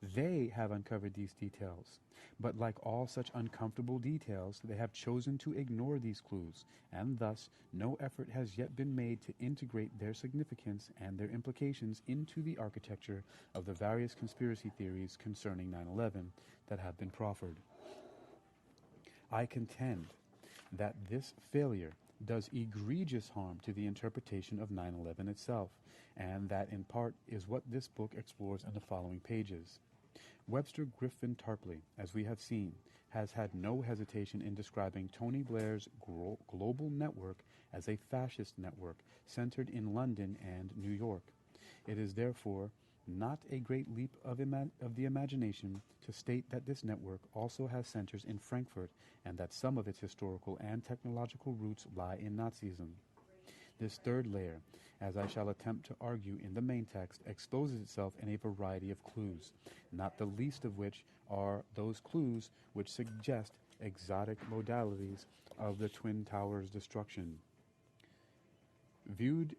They have uncovered these details, but like all such uncomfortable details, they have chosen to ignore these clues, and thus no effort has yet been made to integrate their significance and their implications into the architecture of the various conspiracy theories concerning 9/11 that have been proffered. I contend that this failure does egregious harm to the interpretation of 9/11 itself, and that in part is what this book explores in the following pages. Webster Griffin Tarpley, as we have seen, has had no hesitation in describing Tony Blair's global network as a fascist network centered in London and New York. It is therefore not a great leap of the imagination to state that this network also has centers in Frankfurt and that some of its historical and technological roots lie in Nazism. This third layer, as I shall attempt to argue in the main text, exposes itself in a variety of clues, not the least of which are those clues which suggest exotic modalities of the Twin Towers' destruction. Viewed,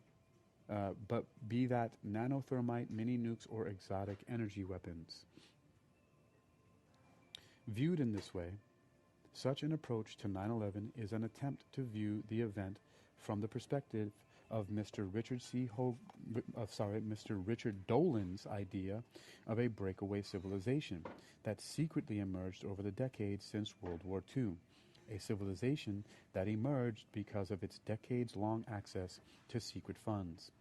but be that nanothermite, mini-nukes, or exotic energy weapons. Viewed in this way, such an approach to 9/11 is an attempt to view the event from the perspective of Mr. Richard Dolan's idea of a breakaway civilization that secretly emerged over the decades since World War II, a civilization that emerged because of its decades-long access to secret funds,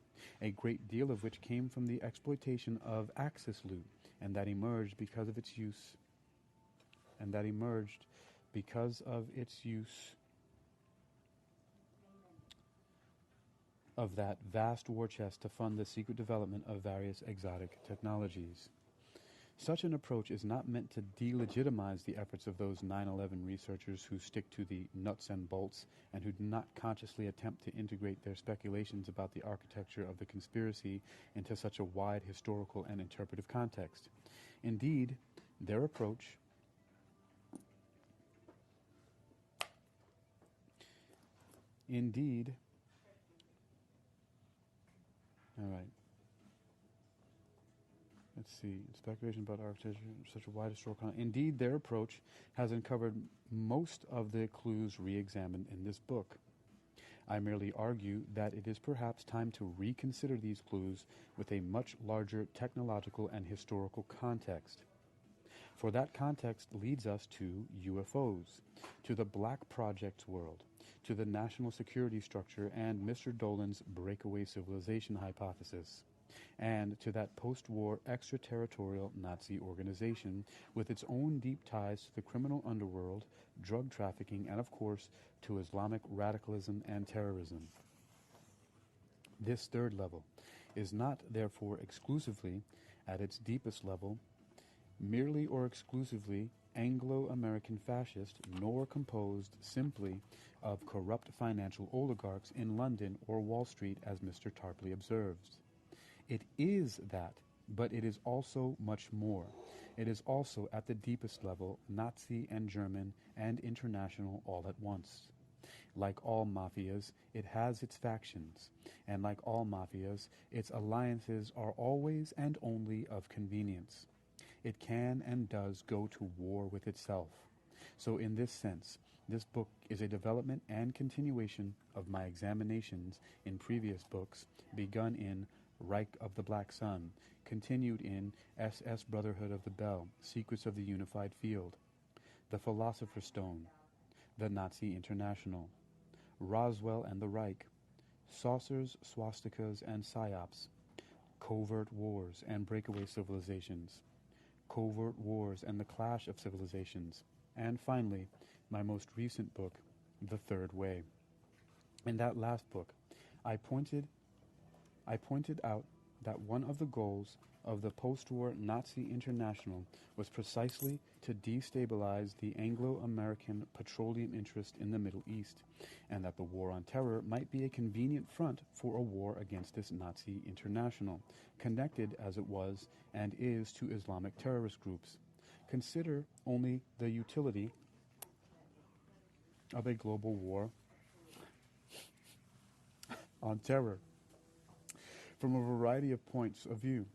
a great deal of which came from the exploitation of Axis loot, and that emerged because of its use of that vast war chest to fund the secret development of various exotic technologies. Such an approach is not meant to delegitimize the efforts of those 9/11 researchers who stick to the nuts and bolts and who do not consciously attempt to integrate their speculations about the architecture of the conspiracy into such a wide historical and interpretive context. Indeed, their approach All right. Let's see. Speculation about architecture, such a wide historical. Indeed, their approach has uncovered most of the clues re-examined in this book. I merely argue that it is perhaps time to reconsider these clues with a much larger technological and historical context. For that context leads us to UFOs, to the Black Project's world, to the national security structure and Mr. Dolan's breakaway civilization hypothesis, and to that post-war extraterritorial Nazi organization with its own deep ties to the criminal underworld, drug trafficking, and of course to Islamic radicalism and terrorism. This third level is not therefore exclusively, at its deepest level, merely or exclusively Anglo-American fascist, nor composed simply of corrupt financial oligarchs in London or Wall Street, as Mr. Tarpley observes. It is that, but it is also much more. It is also, at the deepest level, Nazi and German and international all at once. Like all mafias, it has its factions, and like all mafias, its alliances are always and only of convenience. It can and does go to war with itself. So in this sense, this book is a development and continuation of my examinations in previous books, begun in Reich of the Black Sun, continued in SS Brotherhood of the Bell, Secrets of the Unified Field, The Philosopher's Stone, The Nazi International, Roswell and the Reich, Saucers, Swastikas, and Psyops, Covert Wars and Breakaway Civilizations, Covert Wars and the Clash of Civilizations, and finally, my most recent book, The Third Way. In that last book, I pointed out that one of the goals of the post-war Nazi International was precisely to destabilize the Anglo-American petroleum interest in the Middle East, and that the War on Terror might be a convenient front for a war against this Nazi International, connected as it was and is to Islamic terrorist groups. Consider only the utility of a global war on terror. From a variety of points of view,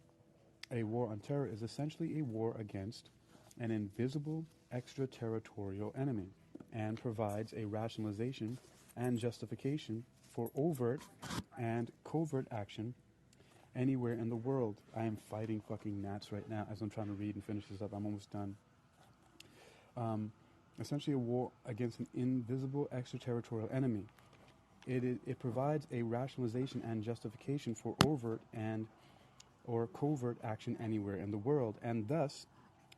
a war on terror is essentially a war against an invisible extraterritorial enemy and provides a rationalization and justification for overt and covert action anywhere in the world. I am fighting fucking gnats right now as I'm trying to read and finish this up. I'm almost done. Essentially a war against an invisible extraterritorial enemy. It provides a rationalization and justification for overt and or covert action anywhere in the world, and thus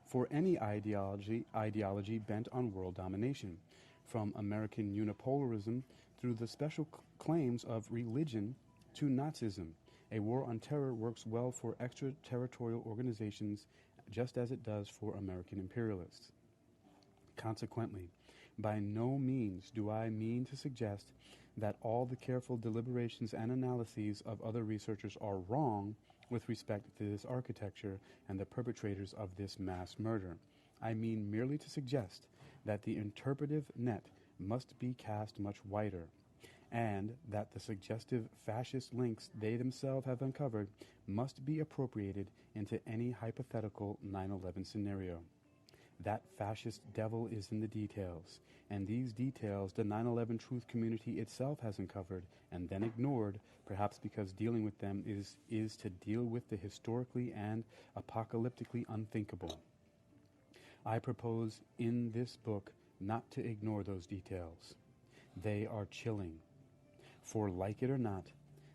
for any ideology bent on world domination, from American unipolarism through the special claims of religion to Nazism. A war on terror works well for extraterritorial organizations just as it does for American imperialists. Consequently, by no means do I mean to suggest that all the careful deliberations and analyses of other researchers are wrong with respect to this architecture and the perpetrators of this mass murder. I mean merely to suggest that the interpretive net must be cast much wider, and that the suggestive fascist links they themselves have uncovered must be appropriated into any hypothetical 9/11 scenario. That fascist devil is in the details, and these details the 9/11 truth community itself has uncovered and then ignored, perhaps because dealing with them is to deal with the historically and apocalyptically unthinkable. I propose in this book not to ignore those details. They are chilling. For like it or not,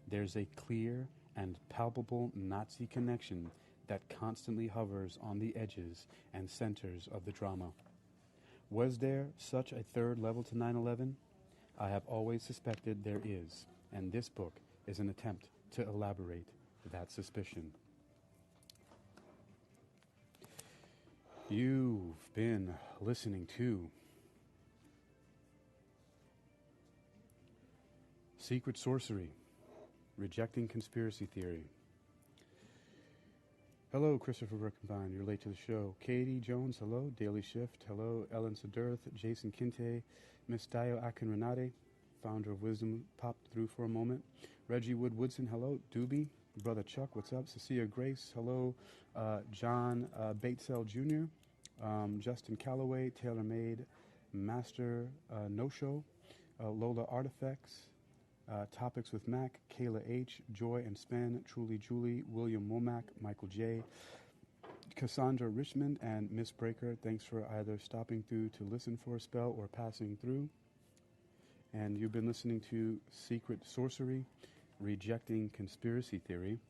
there's a clear and palpable Nazi connection that constantly hovers on the edges and centers of the drama. Was there such a third level to 9/11? I have always suspected there is, and this book is an attempt to elaborate that suspicion. You've been listening to Secret Sorcery, Rejecting Conspiracy Theory. Hello, Christopher Birkenbein. You're late to the show. Katie Jones, hello. Daily Shift, hello. Ellen Sedurth, Jason Kinte, Miss Dio Akinrenate, founder of Wisdom, popped through for a moment. Reggie Woodson, hello. Doobie, Brother Chuck, what's up? Cecilia Grace, hello. John Batesell Jr., Justin Calloway, Taylor Made, Master No Show, Lola Artifacts, Topics with Mac, Kayla H, Joy and Spen, Truly Julie, William Womack, Michael J, Cassandra Richmond, and Miss Breaker. Thanks for either stopping through to listen for a spell or passing through. And you've been listening to Secret Sorcery, Rejecting Conspiracy Theory,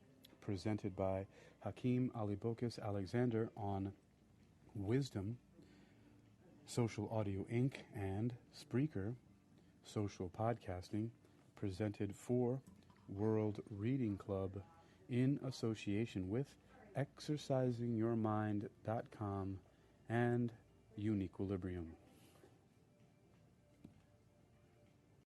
presented by Hakeem Alibokis Alexander on Wisdom, Social Audio Inc., and Spreaker, Social Podcasting, presented for World Reading Club in association with ExercisingYourMind.com and Unequilibrium.